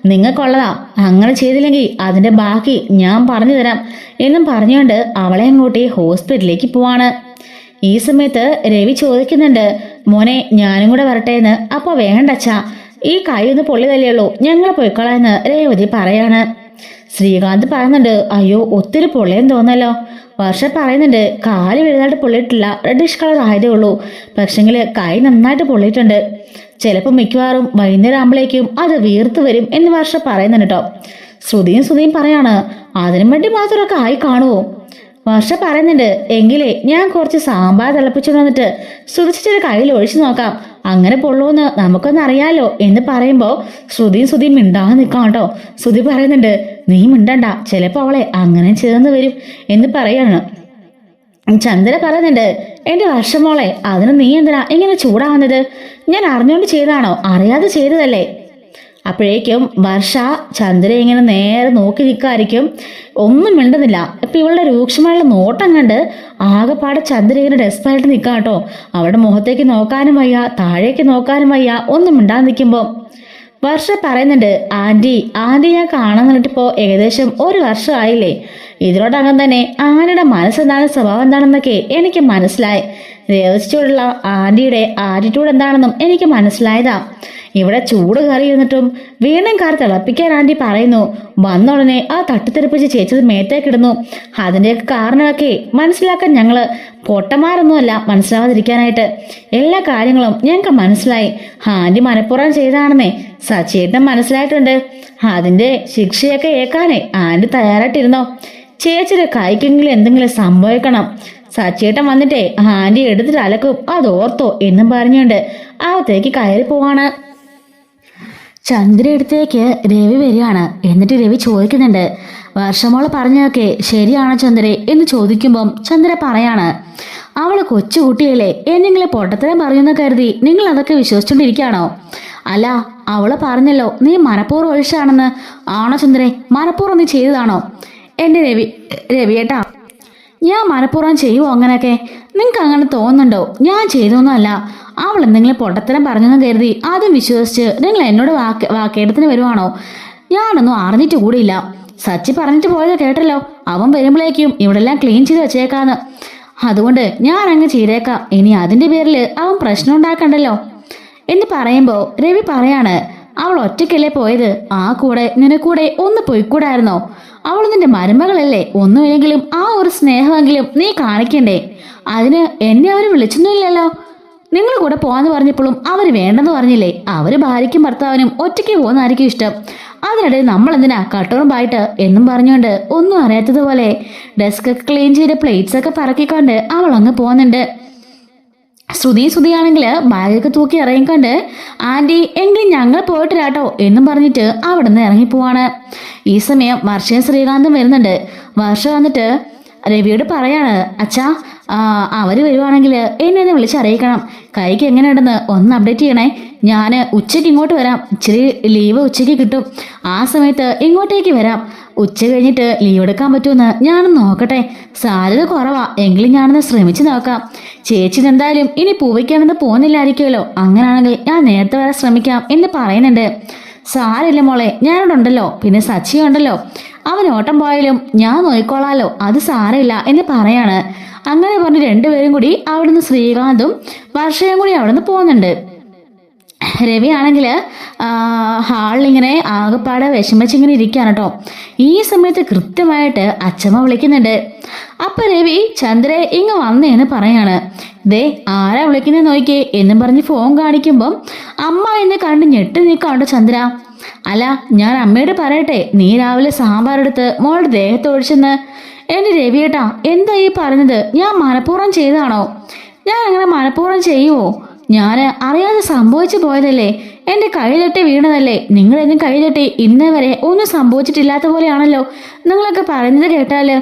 നിങ്ങൾക്കുള്ളതാ. അങ്ങനെ ചെയ്തില്ലെങ്കിൽ അതിന്റെ ബാക്കി ഞാൻ പറഞ്ഞു തരാം എന്നും പറഞ്ഞുകൊണ്ട് അവളെ അങ്ങോട്ട് ഹോസ്പിറ്റലിലേക്ക് പോവാണ്. ഈ സമയത്ത് രവി ചോദിക്കുന്നുണ്ട്, മോനെ ഞാനും കൂടെ വരട്ടെ എന്ന്. അപ്പൊ വേണ്ടച്ചാ, ഈ കൈ ഒന്ന് പൊള്ളി തല്ലിയുള്ളൂ, ഞങ്ങൾ പോയിക്കളാന്ന് രേവതി പറയാണ്. ശ്രീകാന്ത് പറയുന്നുണ്ട്, അയ്യോ ഒത്തിരി പൊള്ളിയെന്ന് തോന്നല്ലോ. വർഷ പറയുന്നുണ്ട്, കാല് വലുതായിട്ട് പൊള്ളിയിട്ടില്ല, റെഡിഷ് കളർ ആയതേ ഉള്ളൂ. പക്ഷെങ്കിൽ കൈ നന്നായിട്ട് പൊള്ളിയിട്ടുണ്ട്. ചിലപ്പോൾ മിക്കവാറും വൈകുന്നേരം ആകുമ്പോഴേക്കും അത് വീർത്ത് വരും എന്ന് വർഷ പറയുന്നുണ്ട് കേട്ടോ. ശ്രുതിയും പറയാണ്, അതിനു വേണ്ടി മാത്രമൊക്കെ ആയി കാണുമോ? വർഷ പറയുന്നുണ്ട്, എങ്കിലേ ഞാൻ കുറച്ച് സാമ്പാർ തിളപ്പിച്ചു വന്നിട്ട് ശ്രുതിച്ചിട്ട് കയ്യിൽ ഒഴിച്ചു നോക്കാം, അങ്ങനെ പൊള്ളുമെന്ന് നമുക്കൊന്ന് അറിയാലോ എന്ന് പറയുമ്പോൾ ശ്രുതിയും മിണ്ടാതെ നിൽക്കാം കേട്ടോ. ശ്രുതി പറയുന്നുണ്ട്, നീ മിണ്ടണ്ട, ചിലപ്പോൾ അവളെ അങ്ങനെ ചേർന്ന് വരും എന്ന് പറയാണ്. ചന്ദ്ര പറയുന്നുണ്ട്, എന്റെ വർഷമോളെ, അതിന് നീ എന്തിനാ ഇങ്ങനെ ചൂടാവുന്നത്? ഞാൻ അറിഞ്ഞുകൊണ്ട് ചെയ്തതാണോ? അറിയാതെ ചെയ്തതല്ലേ? അപ്പോഴേക്കും വർഷ ചന്ദ്ര ഇങ്ങനെ നേരെ നോക്കി നിൽക്കായിരിക്കും, ഒന്നും മിണ്ടുന്നില്ല. ഇപ്പൊ ഇവളുടെ രൂക്ഷമായുള്ള നോട്ടം കണ്ട് ആകെപ്പാടെ ചന്ദ്ര ഇങ്ങനെ ഡെസ്പായിട്ട് നിൽക്കാം കേട്ടോ. അവളുടെ മുഖത്തേക്ക് നോക്കാനും വയ്യ, താഴേക്ക് നോക്കാനും വയ്യ, ഒന്നും മിണ്ടാതെ നിൽക്കുമ്പോൾ വർഷ പറയുന്നുണ്ട്, ആന്റി ഞാൻ കാണാൻ നിന്നിട്ടിപ്പോ ഏകദേശം 1 വർഷമായില്ലേ. ഇതിനോടകം തന്നെ ആന്റിയുടെ മനസ്സെന്താണ്, സ്വഭാവം എന്താണെന്നൊക്കെ എനിക്ക് മനസ്സിലായി. രേവതിയോടുള്ള ആന്റിയുടെ ആറ്റിറ്റ്യൂഡ് എന്താണെന്നും എനിക്ക് മനസ്സിലായതാ. ഇവിടെ ചൂട് കയറി ഇരുന്നിട്ടും വീണ്ടും കാർ തിളപ്പിക്കാൻ ആന്റി പറയുന്നു. വന്ന ഉടനെ ആ തട്ടിത്തെറിപ്പിച്ച് ചേച്ചത് മേത്തേക്കിടുന്നു. അതിൻ്റെയൊക്കെ കാരണമൊക്കെ മനസ്സിലാക്കാൻ ഞങ്ങള് പൊട്ടന്മാരൊന്നുമല്ല, മനസ്സിലാവാതിരിക്കാനായിട്ട്. എല്ലാ കാര്യങ്ങളും ഞങ്ങൾക്ക് മനസ്സിലായി. ആന്റി മനഃപൂർവ്വം ചെയ്താണെന്നേ സച്ചേട്ടൻ മനസ്സിലായിട്ടുണ്ട്. അതിന്റെ ശിക്ഷയൊക്കെ ഏൽക്കാനേ ആന്റി തയ്യാറായിട്ടിരുന്നോ? ചേച്ചിയുടെ കൈക്കെങ്കിലും എന്തെങ്കിലും സംഭവിക്കണം. സച്ചേട്ടൻ വന്നിട്ടേ ആന്റി എടുത്തിട്ട് അലക്കും, അതോർത്തോ എന്നും പറഞ്ഞുകൊണ്ട് അകത്തേക്ക് കയറി പോവാണ്. ചന്ദ്ര അടുത്തേക്ക് രവി വരികയാണ്. എന്നിട്ട് രവി ചോദിക്കുന്നുണ്ട്, വർഷമോള് പറഞ്ഞതൊക്കെ ശരിയാണോ ചന്ദ്രേ എന്ന് ചോദിക്കുമ്പം ചന്ദ്ര പറയാണ്, അവള് കൊച്ചുകുട്ടിയല്ലേ, എന്തെങ്കിലും പൊട്ടത്തരം പറയുന്ന കരുതി നിങ്ങൾ അതൊക്കെ വിശ്വസിച്ചോണ്ടിരിക്കുകയാണോ? അല്ല, അവള് പറഞ്ഞല്ലോ നീ മനഃപൂർവ്വം ഒഴിച്ചാണെന്ന്. ആണോ ചന്ദ്രേ? മനഃപൂർവ്വം നീ ചെയ്തതാണോ? എന്റെ രവിയേട്ടാ, ഞാൻ മനഃപൂർവ്വം ചെയ്യുമോ അങ്ങനെയൊക്കെ? നിങ്ങൾക്ക് അങ്ങനെ തോന്നുന്നുണ്ടോ? ഞാൻ ചെയ്തൊന്നുമല്ല. അവൾ എന്തെങ്കിലും പൊട്ടത്തരം പറഞ്ഞെന്ന് കരുതി അതും വിശ്വസിച്ച് നിങ്ങൾ എന്നോട് വാക്കേടത്തിന് വരുവാണോ? ഞാനൊന്നും അറിഞ്ഞിട്ട് കൂടിയില്ല. സച്ചി പറഞ്ഞിട്ട് പോയത് കേട്ടല്ലോ, അവൻ വരുമ്പോഴേക്കും ഇവിടെല്ലാം ക്ലീൻ ചെയ്ത് വെച്ചേക്കാന്ന്. അതുകൊണ്ട് ഞാൻ അങ്ങ് ചെയ്തേക്കാം. ഇനി അതിന്റെ പേരിൽ അവൻ പ്രശ്നം ഉണ്ടാക്കണ്ടല്ലോ എന്ന് പറയുമ്പോൾ രവി പറയാണ്, അവൾ ഒറ്റയ്ക്കല്ലേ പോയത്? ആ കൂടെ നിനക്കൂടെ ഒന്ന് പോയിക്കൂടായിരുന്നോ? അവൾ നിന്റെ മരുമകളല്ലേ? ഒന്നുമില്ലെങ്കിലും ആ ഒരു സ്നേഹമെങ്കിലും നീ കാണിക്കണ്ടേ? അതിന് എന്നെ അവർ വിളിച്ചൊന്നുമില്ലല്ലോ. നിങ്ങൾ കൂടെ പോവാന്ന് പറഞ്ഞപ്പോഴും അവർ വേണ്ടെന്ന് പറഞ്ഞില്ലേ? അവര് ഭാര്യയ്ക്കും ഭർത്താവിനും ഒറ്റയ്ക്ക് പോകുന്നതായിരിക്കും ഇഷ്ടം. അതിനിടെ നമ്മൾ എന്തിനാ കട്ടോറുമ്പായിട്ട് എന്നും പറഞ്ഞുകൊണ്ട് ഒന്നും അറിയാത്തതുപോലെ ഡെസ്ക് ഒക്കെ ക്ലീൻ ചെയ്ത് പ്ലേറ്റ്സ് ഒക്കെ പറക്കിക്കൊണ്ട് അവൾ അങ്ങ് പോകുന്നുണ്ട്. ശ്രുതിയാണെങ്കിൽ ബാഗൊക്കെ തൂക്കി ഇറങ്ങിക്കൊണ്ട് ആന്റി എങ്കിലും ഞങ്ങൾ പോയിട്ടില്ലാട്ടോ എന്നും പറഞ്ഞിട്ട് അവിടെ നിന്ന് ഇറങ്ങിപ്പോവാണ്. ഈ സമയം വർഷയും ശ്രീകാന്തും വരുന്നുണ്ട്. വർഷ വന്നിട്ട് രവിയോട് പറയാണ്, അച്ഛാ അവര് വരുവാണെങ്കിൽ എന്നെ ഒന്ന് വിളിച്ചറിയിക്കണം. കൈക്ക് എങ്ങനെയുണ്ടെന്ന് ഒന്ന് അപ്ഡേറ്റ് ചെയ്യണേ. ഞാൻ ഉച്ചയ്ക്ക് ഇങ്ങോട്ട് വരാം. ഇച്ചിരി ലീവ് ഉച്ചയ്ക്ക് കിട്ടും. ആ സമയത്ത് ഇങ്ങോട്ടേക്ക് വരാം. ഉച്ച കഴിഞ്ഞിട്ട് ലീവ് എടുക്കാൻ പറ്റുമെന്ന് ഞാനൊന്ന് നോക്കട്ടെ. സാധ്യത കുറവാ, എങ്കിലും ഞാനൊന്ന് ശ്രമിച്ചു നോക്കാം. ചേച്ചിന് എന്തായാലും ഇനി പൂവയ്ക്കാനൊന്നും പോകുന്നില്ലായിരിക്കുമല്ലോ. അങ്ങനെയാണെങ്കിൽ ഞാൻ നേരത്തെ വരെ ശ്രമിക്കാം എന്ന് പറയുന്നുണ്ട്. സാരില്ല മോളെ, ഞാനിവിടുണ്ടല്ലോ. പിന്നെ സച്ചി ഉണ്ടല്ലോ, അവൻ ഓട്ടം പോയാലും ഞാൻ നോക്കിക്കോളാലോ, അത് സാരമില്ല എന്ന് പറയാണ്. അങ്ങനെ പറഞ്ഞ് രണ്ടുപേരും കൂടി അവിടുന്ന് ശ്രീകാന്തും വർഷയും കൂടി അവിടുന്ന് പോകുന്നുണ്ട്. രവി ആണെങ്കിൽ ഹാളിലിങ്ങനെ ആകെപ്പാടെ വിഷമിച്ചിങ്ങനെ ഇരിക്കുകയാണ് കേട്ടോ. ഈ സമയത്ത് കൃത്യമായിട്ട് അച്ഛമ്മ വിളിക്കുന്നുണ്ട്. അപ്പൊ രവി ചന്ദ്രേ ഇങ്ങ് വന്നേന്ന് പറയാണ്. ദേ ആരാ വിളിക്കുന്നത് നോക്കിയേ എന്നും പറഞ്ഞ് ഫോൺ കാണിക്കുമ്പം അമ്മ എന്ന് കണ്ട് ഞെട്ടി നിൽക്കാണ്ട് ചന്ദ്ര. അല്ല, ഞാൻ അമ്മയോട് പറയട്ടെ, നീ രാവിലെ സാമ്പാർ എടുത്ത് മോളുടെ ദേഹത്ത് ഒഴിച്ചെന്ന്. എന്റെ രവിയേട്ടാ, എന്താ ഈ പറഞ്ഞത്? ഞാൻ മനഃപൂർവ്വം ചെയ്താണോ? ഞാൻ അങ്ങനെ മനഃപൂർവ്വം ചെയ്യുമോ? ഞാൻ അറിയാതെ സംഭവിച്ചു പോയതല്ലേ. എന്റെ കൈ തട്ടി വീണതല്ലേ. നിങ്ങളെന്നും കൈ തട്ടി ഇന്നേ വരെ ഒന്നും സംഭവിച്ചിട്ടില്ലാത്ത പോലെയാണല്ലോ നിങ്ങളൊക്കെ പറയുന്നത് കേട്ടാല്.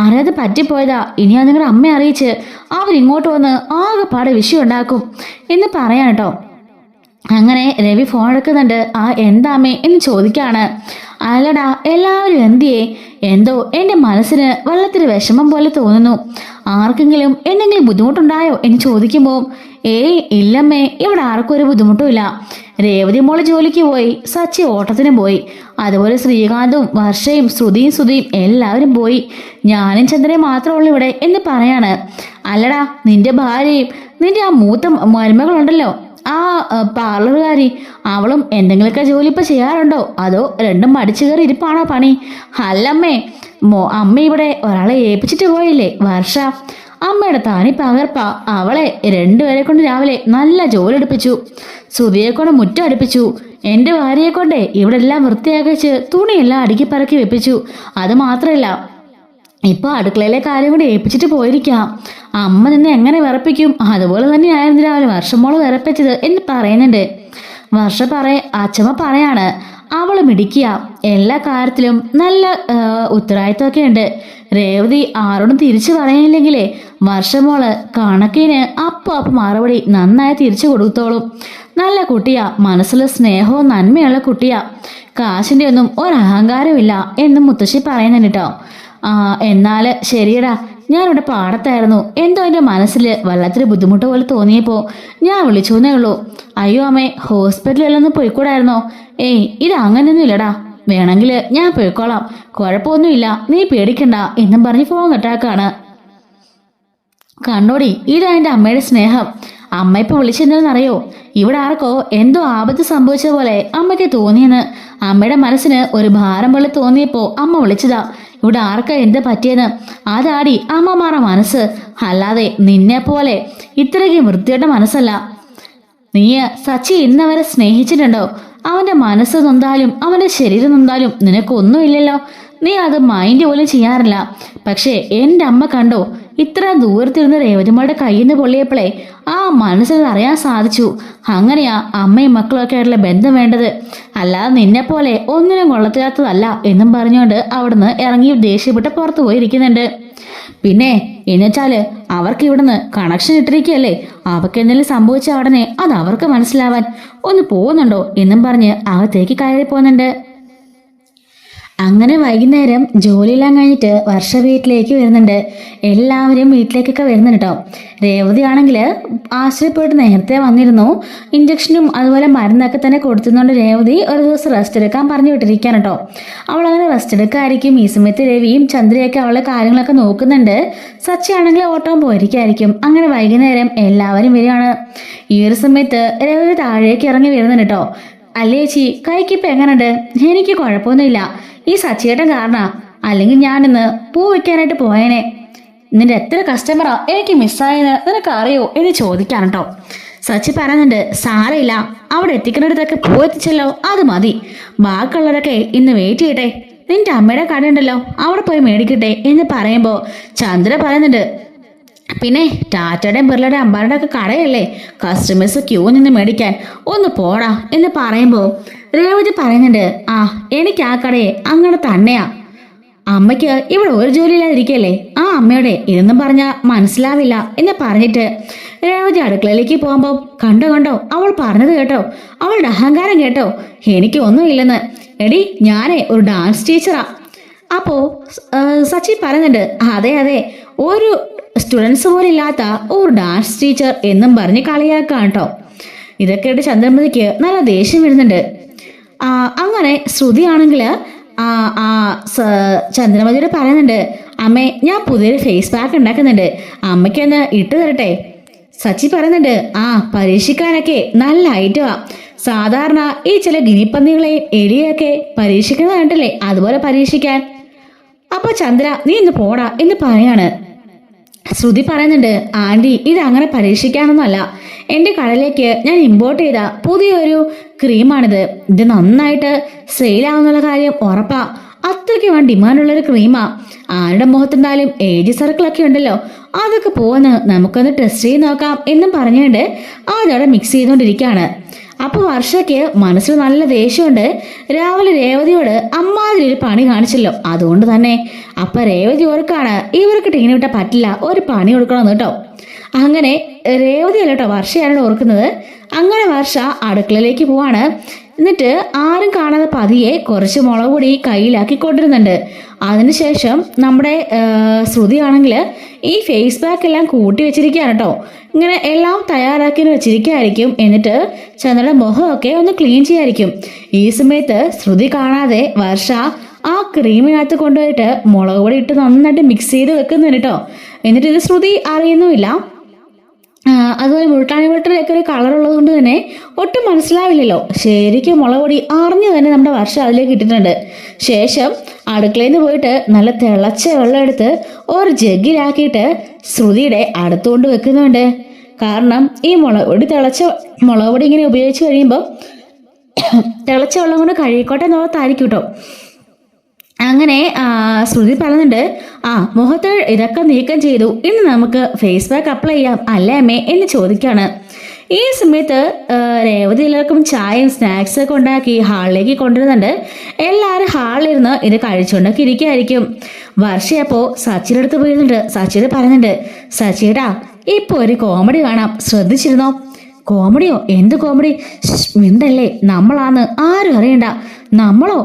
അറിയാതെ പറ്റിപ്പോയതാ. ഇനി അത് നിങ്ങളുടെ അമ്മയെ അറിയിച്ച് അവരിങ്ങോട്ട് വന്ന് ആകെപ്പാടെ വിഷയം ഉണ്ടാക്കും എന്ന് പറയാം കേട്ടോ. അങ്ങനെ രവി ഫോൺ എടുക്കുന്നുണ്ട്. എന്താമ്മേ എന്ന് ചോദിക്കാണ്. അല്ലടാ, എല്ലാവരും എന്തിയേ? എന്തോ എൻ്റെ മനസ്സിന് വെള്ളത്തിന് വിഷമം പോലെ തോന്നുന്നു. ആർക്കെങ്കിലും എന്തെങ്കിലും ബുദ്ധിമുട്ടുണ്ടായോ എന്ന് ചോദിക്കുമ്പോൾ ഏയ് ഇല്ലമ്മേ, ഇവിടെ ആർക്കും ഒരു ബുദ്ധിമുട്ടുമില്ല. രേവതി മോള് ജോലിക്ക് പോയി, സച്ചി ഓട്ടത്തിന് പോയി, അതുപോലെ ശ്രീകാന്തും വർഷയും ശ്രുതിയും എല്ലാവരും പോയി. ഞാനും ചന്ദ്രയും മാത്രമേ ഉള്ളൂ ഇവിടെ എന്ന് പറയാണ്. അല്ലടാ, നിന്റെ ഭാര്യയും നിന്റെ ആ മൂത്ത മരുമകളുണ്ടല്ലോ, ആ പാർലറുകാരി, അവളും എന്തെങ്കിലുമൊക്കെ ജോലി ഇപ്പൊ ചെയ്യാറുണ്ടോ? അതോ രണ്ടും മടിച്ചു കയറി ഇരിപ്പാണോ പണി? അല്ലമ്മേ, അമ്മ ഇവിടെ ഒരാളെ ഏൽപ്പിച്ചിട്ട് പോയില്ലേ, വർഷ. അമ്മയുടെ താനി പകർപ്പ. അവളെ രണ്ടുപേരെ കൊണ്ട് രാവിലെ നല്ല ജോലി എടുപ്പിച്ചു. ശ്രുതിയെ കൊണ്ട് മുറ്റം അടുപ്പിച്ചു. എൻ്റെ ഭാര്യയെ കൊണ്ടേ ഇവിടെ എല്ലാം വൃത്തിയാക്കിച്ച് തുണിയെല്ലാം അടുക്കി പറക്കി വെപ്പിച്ചു. അത് മാത്രമല്ല, ഇപ്പൊ അടുക്കളയിലെ കാര്യം കൂടി ഏൽപ്പിച്ചിട്ട് പോയിരിക്കാം. അമ്മ നിന്ന് എങ്ങനെ വിറപ്പിക്കും? അതുപോലെ തന്നെയായിരുന്നു രാവിലെ വർഷമോള് വിറപ്പിച്ചത് എന്ന് പറയുന്നുണ്ട്. അച്ഛമ്മ പറയാണ്, അവള് മിടിക്കുക, എല്ലാ കാര്യത്തിലും നല്ല ഉത്തരവാദിത്വമൊക്കെ ഉണ്ട്. രേവതി ആരോടും തിരിച്ചു പറയാനില്ലെങ്കിലേ വർഷമോള് കണക്കിന് അപ്പം മറുപടി നന്നായി തിരിച്ചു കൊടുത്തോളും. നല്ല കുട്ടിയാ, മനസ്സിൽ സ്നേഹവും നന്മയുള്ള കുട്ടിയാ. കാശിന്റെ ഒന്നും ഒരഹങ്കാരമില്ല എന്നും മുത്തശ്ശി പറയുന്നുണ്ട് കേട്ടോ. എന്നാൽ ശരിയടാ, ഞാനിവിടെ പാടത്തായിരുന്നു. എന്തോ എൻ്റെ മനസ്സിൽ വല്ലാത്തൊരു ബുദ്ധിമുട്ട് പോലെ തോന്നിയപ്പോൾ ഞാൻ വിളിച്ചു എന്നേ ഉള്ളൂ. അയ്യോ അമ്മേ, ഹോസ്പിറ്റലിലൊന്നും പോയിക്കൂടായിരുന്നോ? ഏയ്, ഇത് അങ്ങനെയൊന്നും ഇല്ലടാ, വേണമെങ്കിൽ ഞാൻ പോയിക്കോളാം, കുഴപ്പമൊന്നുമില്ല, നീ പേടിക്കണ്ട എന്നും പറഞ്ഞ് ഫോൺ കട്ടാക്കാണ്. കണ്ടോടി, ഇതാ എൻ്റെ അമ്മയുടെ സ്നേഹം. അമ്മ ഇപ്പൊ വിളിച്ചെന്തെന്നറിയോ? ഇവിടെ ആർക്കോ എന്തോ ആപത്ത് സംഭവിച്ച പോലെ അമ്മയ്ക്ക് തോന്നിയെന്ന്. അമ്മയുടെ മനസ്സിന് ഒരു ഭാരം പോലെ തോന്നിയപ്പോ അമ്മ വിളിച്ചതാ. ഇവിടെ ആർക്കാ എന്ത് പറ്റിയെന്ന്. അതാടി അമ്മമാരുടെ മനസ്സ്, അല്ലാതെ നിന്നെ പോലെ ഇത്രയ്ക്ക് വൃത്തിയുടെ മനസ്സല്ല. നീ സച്ചി ഇന്നവരെ സ്നേഹിച്ചിട്ടുണ്ടോ? അവന്റെ മനസ്സ് നൊന്താലും അവന്റെ ശരീരം നൊന്താലും നിനക്കൊന്നുമില്ലല്ലോ. നീ അത് മൈൻഡ് പോലും ചെയ്യാറില്ല. പക്ഷേ എൻ്റെ അമ്മ കണ്ടോ, ഇത്ര ദൂരത്തിരുന്ന് രേവതിമോളുടെ കയ്യിൽ നിന്ന് പൊള്ളിയപ്പോഴേ ആ മനസ്സിൽ അറിയാൻ സാധിച്ചു. അങ്ങനെയാ അമ്മയും മക്കളൊക്കെ ആയിട്ടുള്ള ബന്ധം വേണ്ടത്, അല്ലാതെ നിന്നെപ്പോലെ ഒന്നിനും കൊള്ളത്തില്ലാത്തതല്ല എന്നും പറഞ്ഞുകൊണ്ട് അവിടുന്ന് ഇറങ്ങി ദേഷ്യപ്പെട്ട് പുറത്തു പോയിരിക്കുന്നുണ്ട്. പിന്നെ എന്നുവെച്ചാല് അവർക്ക് ഇവിടുന്ന് കണക്ഷൻ ഇട്ടിരിക്കുകയല്ലേ, അവർക്ക് എന്തെങ്കിലും സംഭവിച്ച ഉടനെ അത് അവർക്ക് മനസ്സിലാവാൻ ഒന്ന് പോകുന്നുണ്ടോ എന്നും പറഞ്ഞ് അകത്തേക്ക് കയറി പോകുന്നുണ്ട്. അങ്ങനെ വൈകുന്നേരം ജോലിയെല്ലാം കഴിഞ്ഞിട്ട് വർഷ വീട്ടിലേക്ക് വരുന്നുണ്ട്. എല്ലാവരും വീട്ടിലേക്കൊക്കെ വരുന്നുണ്ട് കേട്ടോ. രേവതി ആണെങ്കിൽ ആശുപത്രിയിൽ നേരത്തെ വന്നിരുന്നു. ഇഞ്ചക്ഷനും അതുപോലെ മരുന്നൊക്കെ തന്നെ കൊടുത്തുകൊണ്ട് രേവതി ഒരു ദിവസം റെസ്റ്റ് എടുക്കാൻ പറഞ്ഞു വിട്ടിരിക്കുകയാണ് കേട്ടോ. അവളങ്ങനെ റെസ്റ്റ് എടുക്കായിരിക്കും. ഈ സമയത്ത് രവിയും ചന്ദ്രയൊക്കെ അവളുടെ കാര്യങ്ങളൊക്കെ നോക്കുന്നുണ്ട്. സച്ചി ആണെങ്കിൽ ഓട്ടം പോയിരിക്കായിരിക്കും. അങ്ങനെ വൈകുന്നേരം എല്ലാവരും വരികയാണ്. ഈ ഒരു സമയത്ത് രേവതി താഴേക്ക് ഇറങ്ങി വരുന്നുണ്ട് കേട്ടോ. അല്ലേ ചേച്ചി, കൈക്കിപ്പോൾ എങ്ങനെയുണ്ട്? എനിക്ക് കുഴപ്പമൊന്നുമില്ല. ഈ സച്ചിയേട്ടൻ കാരണം, അല്ലെങ്കിൽ ഞാനിന്ന് പൂ വെക്കാനായിട്ട് പോയേനെ. നിന്റെ എത്ര കസ്റ്റമറാ എനിക്ക് മിസ്സായെന്ന് നിനക്ക് അറിയോ എന്ന് ചോദിക്കാൻ കേട്ടോ. സച്ചി പറയുന്നുണ്ട്, സാരമില്ല, അവിടെ എത്തിക്കുന്നിടത്തൊക്കെ പൂ എത്തിച്ചല്ലോ, അത് മതി. ബാക്കിയുള്ളവരൊക്കെ ഇന്ന് വെയിറ്റ് ചെയ്യട്ടെ. നിന്റെ അമ്മയുടെ കടയുണ്ടല്ലോ, അവിടെ പോയി മേടിക്കട്ടെ എന്ന് പറയുമ്പോൾ ചന്ദ്ര പറയുന്നുണ്ട്, പിന്നെ ടാറ്റയുടെയും ബിർളയുടെയും അമ്പാരുടെ ഒക്കെ കടയല്ലേ, കസ്റ്റമേഴ്സ് ക്യൂ നിന്ന് മേടിക്കാൻ, ഒന്ന് പോടാ എന്ന് പറയുമ്പോൾ രേവതി പറയുന്നുണ്ട്, ആ എനിക്ക് ആ കടയെ അങ്ങനെ തന്നെയാ. അമ്മയ്ക്ക് ഇവിടെ ഒരു ജോലിയില്ലാതിരിക്കല്ലേ, ആ അമ്മയുടെ ഇതൊന്നും പറഞ്ഞാൽ മനസ്സിലാവില്ല എന്ന് പറഞ്ഞിട്ട് രേവതി അടുക്കളയിലേക്ക് പോകുമ്പോൾ കണ്ടോ അവൾ പറഞ്ഞത് കേട്ടോ, അവളുടെ അഹങ്കാരം കേട്ടോ, എനിക്ക് ഒന്നുമില്ലെന്ന്. എടി ഞാനേ ഒരു ഡാൻസ് ടീച്ചറാ. അപ്പോ സച്ചി പറയുന്നുണ്ട്, അതെ ഒരു സ്റ്റുഡൻസ് പോലും ഇല്ലാത്ത ഒരു ഡാൻസ് ടീച്ചർ എന്നും പറഞ്ഞ് കളിയാക്കാം കേട്ടോ. ഇതൊക്കെ ആയിട്ട് ചന്ദ്രമതിക്ക് നല്ല ദേഷ്യം വരുന്നുണ്ട്. അങ്ങനെ ശ്രുതിയാണെങ്കിൽ ചന്ദ്രമതിയോട് പറയുന്നുണ്ട്, അമ്മേ ഞാൻ പുതിയൊരു ഫേസ് പാക്ക് ഉണ്ടാക്കുന്നുണ്ട്, അമ്മയ്ക്കൊന്ന് ഇട്ട് തരട്ടെ. സച്ചി പറയുന്നുണ്ട്, പരീക്ഷിക്കാനൊക്കെ നല്ല ഐറ്റമാ. സാധാരണ ഈ ചില ഗിനിപ്പന്നികളെയും എലിയൊക്കെ പരീക്ഷിക്കുന്നത് കണ്ടല്ലേ, അതുപോലെ പരീക്ഷിക്കാൻ. അപ്പൊ ചന്ദ്ര നീ ഇന്ന് പോടാ എന്ന് പറയാണ്. ശ്രുതി പറയുന്നുണ്ട്, ആന്റി ഇത് അങ്ങനെ പരീക്ഷിക്കാനൊന്നുമല്ല, എൻ്റെ കടയിലേക്ക് ഞാൻ ഇമ്പോർട്ട് ചെയ്ത പുതിയൊരു ക്രീമാണിത്. ഇത് നന്നായിട്ട് സെയിലാവുന്നുള്ള കാര്യം ഉറപ്പാ. അത്രയ്ക്ക് വേണ്ട ഡിമാൻഡുള്ളൊരു ക്രീമാ. ആരുടെ മുഖത്തുണ്ടായാലും ഏജ് സർക്കിളൊക്കെ ഉണ്ടല്ലോ, അതൊക്കെ പോന്ന് നമുക്കൊന്ന് ടെസ്റ്റ് ചെയ്ത് നോക്കാം എന്നും പറഞ്ഞുകൊണ്ട് അതവിടെ മിക്സ് ചെയ്തുകൊണ്ടിരിക്കുകയാണ്. അപ്പോൾ വർഷയ്ക്ക് മനസ്സിൽ നല്ല ദേഷ്യമുണ്ട്. രാവിലെ രേവതിയോട് അമ്മാതിരി ഒരു പണി കാണിച്ചല്ലോ, അതുകൊണ്ട് തന്നെ അപ്പൊ രേവതി ഓർക്കാണ് ഇവർക്ക് ടീനെ വിട്ടാൽ പറ്റില്ല, ഒരു പണി കൊടുക്കണമെന്ന് കേട്ടോ. അങ്ങനെ രേവതി അല്ല കേട്ടോ, വർഷയാണ് ഓർക്കുന്നത്. അങ്ങനെ വർഷ അടുക്കളയിലേക്ക് പോവാണ്. എന്നിട്ട് ആരും കാണാതെ പതിയെ കുറച്ച് മുളക് പൊടി കയ്യിലാക്കി കൊണ്ടിരുന്നുണ്ട്. അതിനുശേഷം നമ്മുടെ ശ്രുതിയാണെങ്കിൽ ഈ ഫേസ് പാക്ക് എല്ലാം കൂട്ടി വെച്ചിരിക്കുകയാണ് കേട്ടോ. ഇങ്ങനെ എല്ലാം തയ്യാറാക്കി വെച്ചിരിക്കുകയായിരിക്കും. എന്നിട്ട് ചന്ദ്രയുടെ മുഖമൊക്കെ ഒന്ന് ക്ലീൻ ചെയ്യായിരിക്കും. ഈ സമയത്ത് ശ്രുതി കാണാതെ വർഷ ആ ക്രീമിനകത്ത് കൊണ്ടുപോയിട്ട് മുളക് പൊടി ഇട്ട് നന്നായിട്ട് മിക്സ് ചെയ്ത് വെക്കുന്നുണ്ട് കേട്ടോ. എന്നിട്ട് ഇത് ശ്രുതി അറിയുന്നുമില്ല. അതുപോലെ മുൾട്ടാണി മുട്ടലൊക്കെ ഒരു കളർ ഉള്ളത് കൊണ്ട് തന്നെ ഒട്ടും മനസ്സിലാവില്ലല്ലോ. ശരിക്കും മുളക് പൊടി അറിഞ്ഞു തന്നെ നമ്മുടെ വർഷം അതിലേക്ക് ഇട്ടിട്ടുണ്ട്. ശേഷം അടുക്കളയിൽ നിന്ന് പോയിട്ട് നല്ല തിളച്ച വെള്ളം എടുത്ത് ഒരു ജഗ്ഗിലാക്കിയിട്ട് ശ്രുതിയുടെ അടുത്തുകൊണ്ട് വെക്കുന്നുണ്ട്. കാരണം ഈ തിളച്ച മുളക് പൊടി ഇങ്ങനെ ഉപയോഗിച്ച് കഴിയുമ്പോൾ തിളച്ച വെള്ളം കൊണ്ട് കഴുകിക്കോട്ടെ എന്നുള്ളതായിരിക്കും കേട്ടോ. അങ്ങനെ ശ്രുതി പറയുന്നുണ്ട്, മുഖത്ത് ഇതൊക്കെ നീക്കം ചെയ്തു, ഇനി നമുക്ക് ഫേസ് പാക്ക് അപ്ലൈ ചെയ്യാം അല്ലേ അമ്മേ എന്ന് ചോദിക്കാണ്. ഈ സമയത്ത് രേവതി എല്ലാവർക്കും ചായയും സ്നാക്സ് ഒക്കെ ഉണ്ടാക്കി ഹാളിലേക്ക് കൊണ്ടുവരുന്നുണ്ട്. എല്ലാവരും ഹാളിലിരുന്ന് ഇത് കഴിച്ചുകൊണ്ടൊക്കെ ഇരിക്കുകയായിരിക്കും. വർഷയപ്പോൾ സച്ചിയുടെ അടുത്ത് പോയിരുന്നുണ്ട്. സച്ചിയുടെ പറയുന്നുണ്ട്, സച്ചിയേട്ടാ ഇപ്പോൾ ഒരു കോമഡി കാണാം, ശ്രദ്ധിച്ചിരുന്നോ? കോമഡിയോ? എന്ത് കോമഡി? മിണ്ടല്ലേ, നമ്മളാന്ന് ആരും അറിയണ്ട. നമ്മളോ?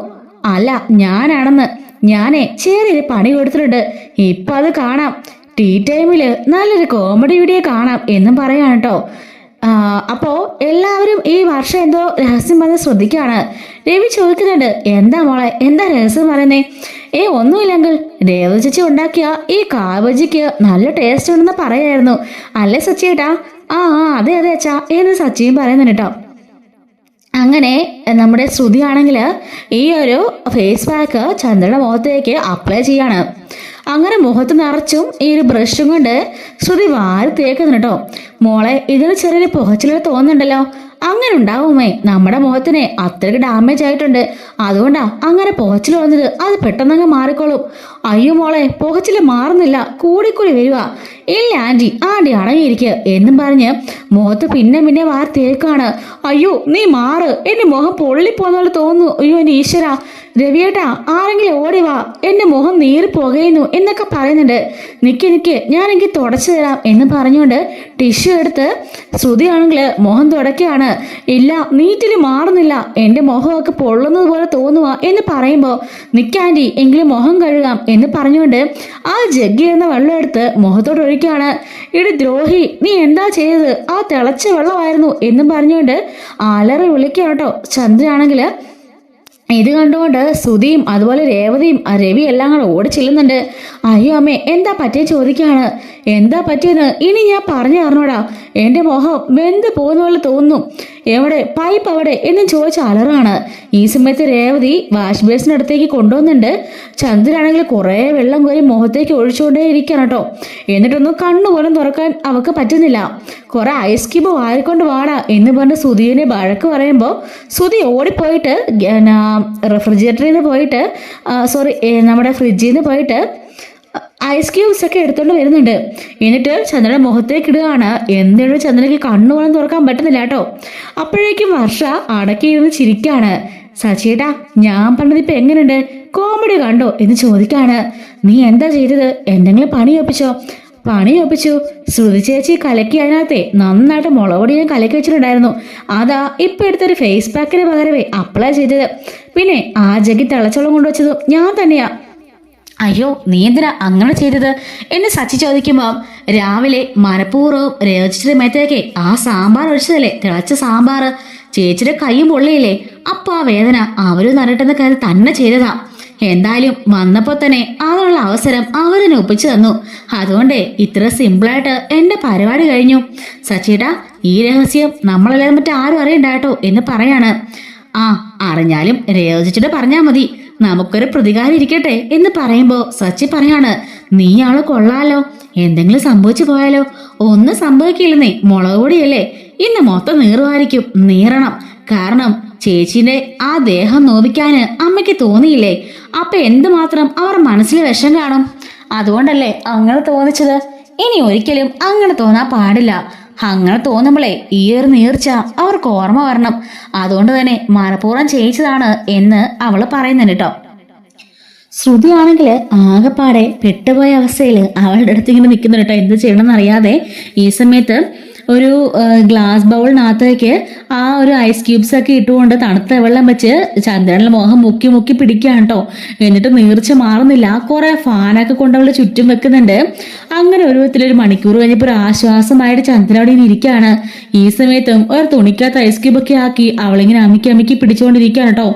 അല്ല, ഞാനാണെന്ന്. ഞാനേ ചെറിയൊരു പണി കൊടുത്തിട്ടുണ്ട്, ഇപ്പൊ അത് കാണാം. ടീ ടൈമില് നല്ലൊരു കോമഡി വീഡിയോ കാണാം എന്നും പറയാണ് കേട്ടോ. അപ്പോ എല്ലാവരും ഈ വർഷം എന്തോ രഹസ്യം പറഞ്ഞ് ശ്രദ്ധിക്കുകയാണ്. രവി ചോദിക്കുന്നുണ്ട്, എന്താ മോളെ, എന്താ രഹസ്യം പറയുന്നേ? ഒന്നുമില്ലെങ്കിൽ രേവതി ചേച്ചി ഉണ്ടാക്കിയ ഈ കാബജിക്ക് നല്ല ടേസ്റ്റ് ഉണ്ടെന്ന് പറയായിരുന്നു അല്ലേ സച്ചിയേട്ടാ? അതെ അച്ഛാ എന്ന് സച്ചിയും പറയുന്നുണ്ട് കേട്ടോ. അങ്ങനെ നമ്മുടെ ശ്രുതിയാണെങ്കിൽ ഈ ഒരു ഫേസ് പാക്ക് ചന്ദ്രയുടെ മുഖത്തേക്ക് അപ്ലൈ ചെയ്യാണ്. അങ്ങനെ മുഖത്ത് നിറച്ചും ഈ ഒരു ബ്രഷും കൊണ്ട് ശ്രുതി വാരി തേക്കുന്നുണ്ട് കേട്ടോ. മോളെ ഇതിന് ചെറിയൊരു പുകച്ചില് തോന്നുന്നുണ്ടല്ലോ. അങ്ങനെ ഉണ്ടാവുമേ, നമ്മുടെ മുഖത്തിന് അത്രയ്ക്ക് ഡാമേജ് ആയിട്ടുണ്ട്, അതുകൊണ്ടാ അങ്ങനെ പുകച്ചിൽ വന്നത്. അത് പെട്ടെന്നങ്ങ് മാറിക്കോളും. അയ്യോ മോളെ, പുകച്ചില് മാറുന്നില്ല, കൂടിക്കൂടി വരിക. ഇല്ല ആന്റി അടങ്ങിയിരിക്കുക എന്നും പറഞ്ഞ് മുഖത്ത് പിന്നെ വാരി തേക്കാണ്. അയ്യോ നീ മാറ്, എന്റെ മുഖം പൊള്ളിപ്പോന്ന പോലെ തോന്നുന്നു. അയ്യോ എന്റെ ഈശ്വര, രവിയേട്ടാ ആരെങ്കിലും ഓടി വാ, എന്റെ മുഖം നീറി പുകയുന്നു എന്നൊക്കെ പറയുന്നുണ്ട്. നിക്ക് ഞാനെങ്കിൽ തുടച്ചു തരാം എന്ന് പറഞ്ഞുകൊണ്ട് ടിഷ്യൂ എടുത്ത് ശ്രുതിയാണെങ്കിൽ മുഖം തുടക്കുകയാണ്. ഇല്ല, നീറ്റില് മാറുന്നില്ല, എന്റെ മുഖമൊക്കെ പൊള്ളുന്നത് പോലെ തോന്നുക എന്ന് പറയുമ്പോൾ നിക്കാൻറ്റി എങ്കിലും മുഖം കഴുകാം എന്ന് പറഞ്ഞുകൊണ്ട് ആ ജഗ്ഗിൽ നിന്ന് വെള്ളം എടുത്ത് മുഖത്തോട് ഒഴിക്കുകയാണ്. ഇടി ദ്രോഹി, നീ എന്താ ചെയ്തത്? ആ തിളച്ച വെള്ളമായിരുന്നു എന്നും പറഞ്ഞുകൊണ്ട് അലറി വിളിക്കുക കേട്ടോ. ചന്ദ്രയാണെങ്കിൽ ഇത് കണ്ടുകൊണ്ട് ശ്രുതിയും അതുപോലെ രേവതിയും രവി എല്ലാം കൂടെ ഓടി ചെല്ലുന്നുണ്ട്. അയ്യോ അമ്മേ, എന്താ പറ്റിയ ചോദിക്കുകയാണ്. എന്താ പറ്റിയെന്ന് ഇനി ഞാൻ പറഞ്ഞു തരണോടാ, എൻ്റെ മുഖം വെന്ത് പോകുന്ന പോലെ തോന്നുന്നു. എവിടെ പൈപ്പ് അവിടെ എന്നും ചോദിച്ച അലറാണ്. ഈ സമയത്ത് രേവതി വാഷ് ബേസിനടുത്തേക്ക് കൊണ്ടുവന്നുണ്ട്. ചന്ദ്രനാണെങ്കിൽ കുറേ വെള്ളം കോരി മുഖത്തേക്ക് ഒഴിച്ചുകൊണ്ടേ ഇരിക്കണം കേട്ടോ. എന്നിട്ടൊന്നും കണ്ണുപോലും തുറക്കാൻ അവൾക്ക് പറ്റുന്നില്ല. കുറെ ഐസ് ക്യൂബ് വാരിക്കൊണ്ട് വാടാ എന്ന് പറഞ്ഞ് സുധീനെ വഴക്ക് പറയുമ്പോൾ സുധി ഓടിപ്പോയിട്ട് റെഫ്രിജറേറ്ററിൽ നിന്ന് പോയിട്ട് നമ്മുടെ ഫ്രിഡ്ജിൽ നിന്ന് പോയിട്ട് ഐസ് ക്യൂബ്സ് ഒക്കെ എടുത്തോണ്ട് വരുന്നുണ്ട്. എന്നിട്ട് ചന്ദ്രയുടെ മുഖത്തേക്ക് ഇടുകയാണ്. എന്താണ് ചന്ദ്രയ്ക്ക് കണ്ണുപോലും തുറക്കാൻ പറ്റുന്നില്ല കേട്ടോ. അപ്പോഴേക്കും വർഷ അടക്കിയിരുന്ന് ചിരിക്കാണ്. സച്ചേട്ടാ, ഞാൻ പറഞ്ഞതിപ്പോ എങ്ങനെയുണ്ട്, കോമഡി കണ്ടോ എന്ന് ചോദിക്കാണ്. നീ എന്താ ചെയ്തത്? എന്തെങ്കിലും പണി ഒപ്പിച്ചു. ശ്രുതി ചേച്ചി കലക്കി അതിനകത്തെ നന്നായിട്ട് മുളകൊടി ഞാൻ കലക്കി വെച്ചിട്ടുണ്ടായിരുന്നു. അതാ ഇപ്പൊ എടുത്തൊരു ഫേസ് പാക്കിന് പകരമേ അപ്ലൈ ചെയ്തത്. പിന്നെ ആ ജഗ്ഗി തിളച്ചോളം കൊണ്ടുവച്ചതും ഞാൻ തന്നെയാ. അയ്യോ, നീ എന്തിനാ അങ്ങനെ ചെയ്തത് എന്ന് സച്ചി ചോദിക്കുമ്പോൾ രാവിലെ മനഃപൂർവ്വം രേവച്ചിയുടെ മേത്തേക്ക് ആ സാമ്പാർ ഒഴിച്ചതല്ലേ, തിളച്ച സാമ്പാർ. ചേച്ചിയുടെ കൈയും പൊള്ളിയില്ലേ, അപ്പൊ ആ വേദന അവര് നരട്ടെന്ന കാര്യം തന്നെ ചെയ്തതാ. എന്തായാലും വന്നപ്പോ തന്നെ അതിനുള്ള അവസരം അവരെന്നെ ഒപ്പിച്ചു തന്നു. അതുകൊണ്ട് ഇത്ര സിമ്പിളായിട്ട് എന്റെ പരിപാടി കഴിഞ്ഞു. സച്ചിയേട്ടാ, ഈ രഹസ്യം നമ്മളെല്ലാവരും മറ്റാരും അറിയണ്ടാട്ടോ എന്ന് പറയാണ്. ആ, അറിഞ്ഞാലും രേവച്ചിട്ട് പറഞ്ഞാ മതി, നമുക്കൊരു പ്രതികാരം ഇരിക്കട്ടെ എന്ന് പറയുമ്പോ സച്ചി പറയാണ്, നീ ആള് കൊള്ളാലോ, എന്തെങ്കിലും സംഭവിച്ചു പോയാലോ? ഒന്നും സംഭവിക്കില്ലെന്നേ, മുളക് പൊടിയല്ലേ, ഇന്ന് മൊത്തം നീറുമായിരിക്കും. നീറണം, കാരണം ചേച്ചിന്റെ ആ ദേഹം നോവിക്കാന് അമ്മയ്ക്ക് തോന്നിയില്ലേ? അപ്പൊ എന്തുമാത്രം അവർ മനസ്സിൽ വിഷം കാണും. അതുകൊണ്ടല്ലേ അങ്ങനെ തോന്നിച്ചത്. ഇനി ഒരിക്കലും അങ്ങനെ തോന്നാൻ പാടില്ല. അങ്ങനെ തോന്നുമ്പോളേ ഈ ഒരു നീർച്ച അവർക്ക് ഓർമ്മ വരണം. അതുകൊണ്ട് തന്നെ മനഃപൂർവ്വം ചെയ്യിച്ചതാണ് എന്ന് അവള് പറയുന്നുണ്ട് കേട്ടോ. ശ്രുതിയാണെങ്കിൽ ആകെപ്പാടെ പെട്ടുപോയ അവസ്ഥയിൽ അവളുടെ അടുത്ത് ഇങ്ങനെ നിൽക്കുന്നുണ്ട് കേട്ടോ, എന്ത് ചെയ്യണമെന്ന് അറിയാതെ. ഈ സമയത്ത് ഒരു ഗ്ലാസ് ബൗളിനകത്തേക്ക് ആ ഒരു ഐസ് ക്യൂബ്സ് ഒക്കെ ഇട്ടുകൊണ്ട് തണുത്ത വെള്ളം വെച്ച് ചന്ദ്രനിലെ മോഹം മുക്കി മുക്കി പിടിക്കുകയാണ് കേട്ടോ. എന്നിട്ട് നീർച്ച മാറുന്നില്ല. കുറെ ഫാനൊക്കെ കൊണ്ട് അവള് ചുറ്റും വെക്കുന്നുണ്ട്. അങ്ങനെ ഒരു വിധത്തിലൊരു മണിക്കൂർ കഴിഞ്ഞപ്പോൾ ഒരു ആശ്വാസമായിട്ട് ചന്ദ്രൻ അവിടെ ഇരിക്കുകയാണ്. ഈ സമയത്തും ഒരു തുണിക്കകത്ത് ഐസ് ക്യൂബ് ഒക്കെ ആക്കി അവളിങ്ങനെ അമിക്കി അമിക്കി പിടിച്ചുകൊണ്ടിരിക്കുകയാണ് കേട്ടോ.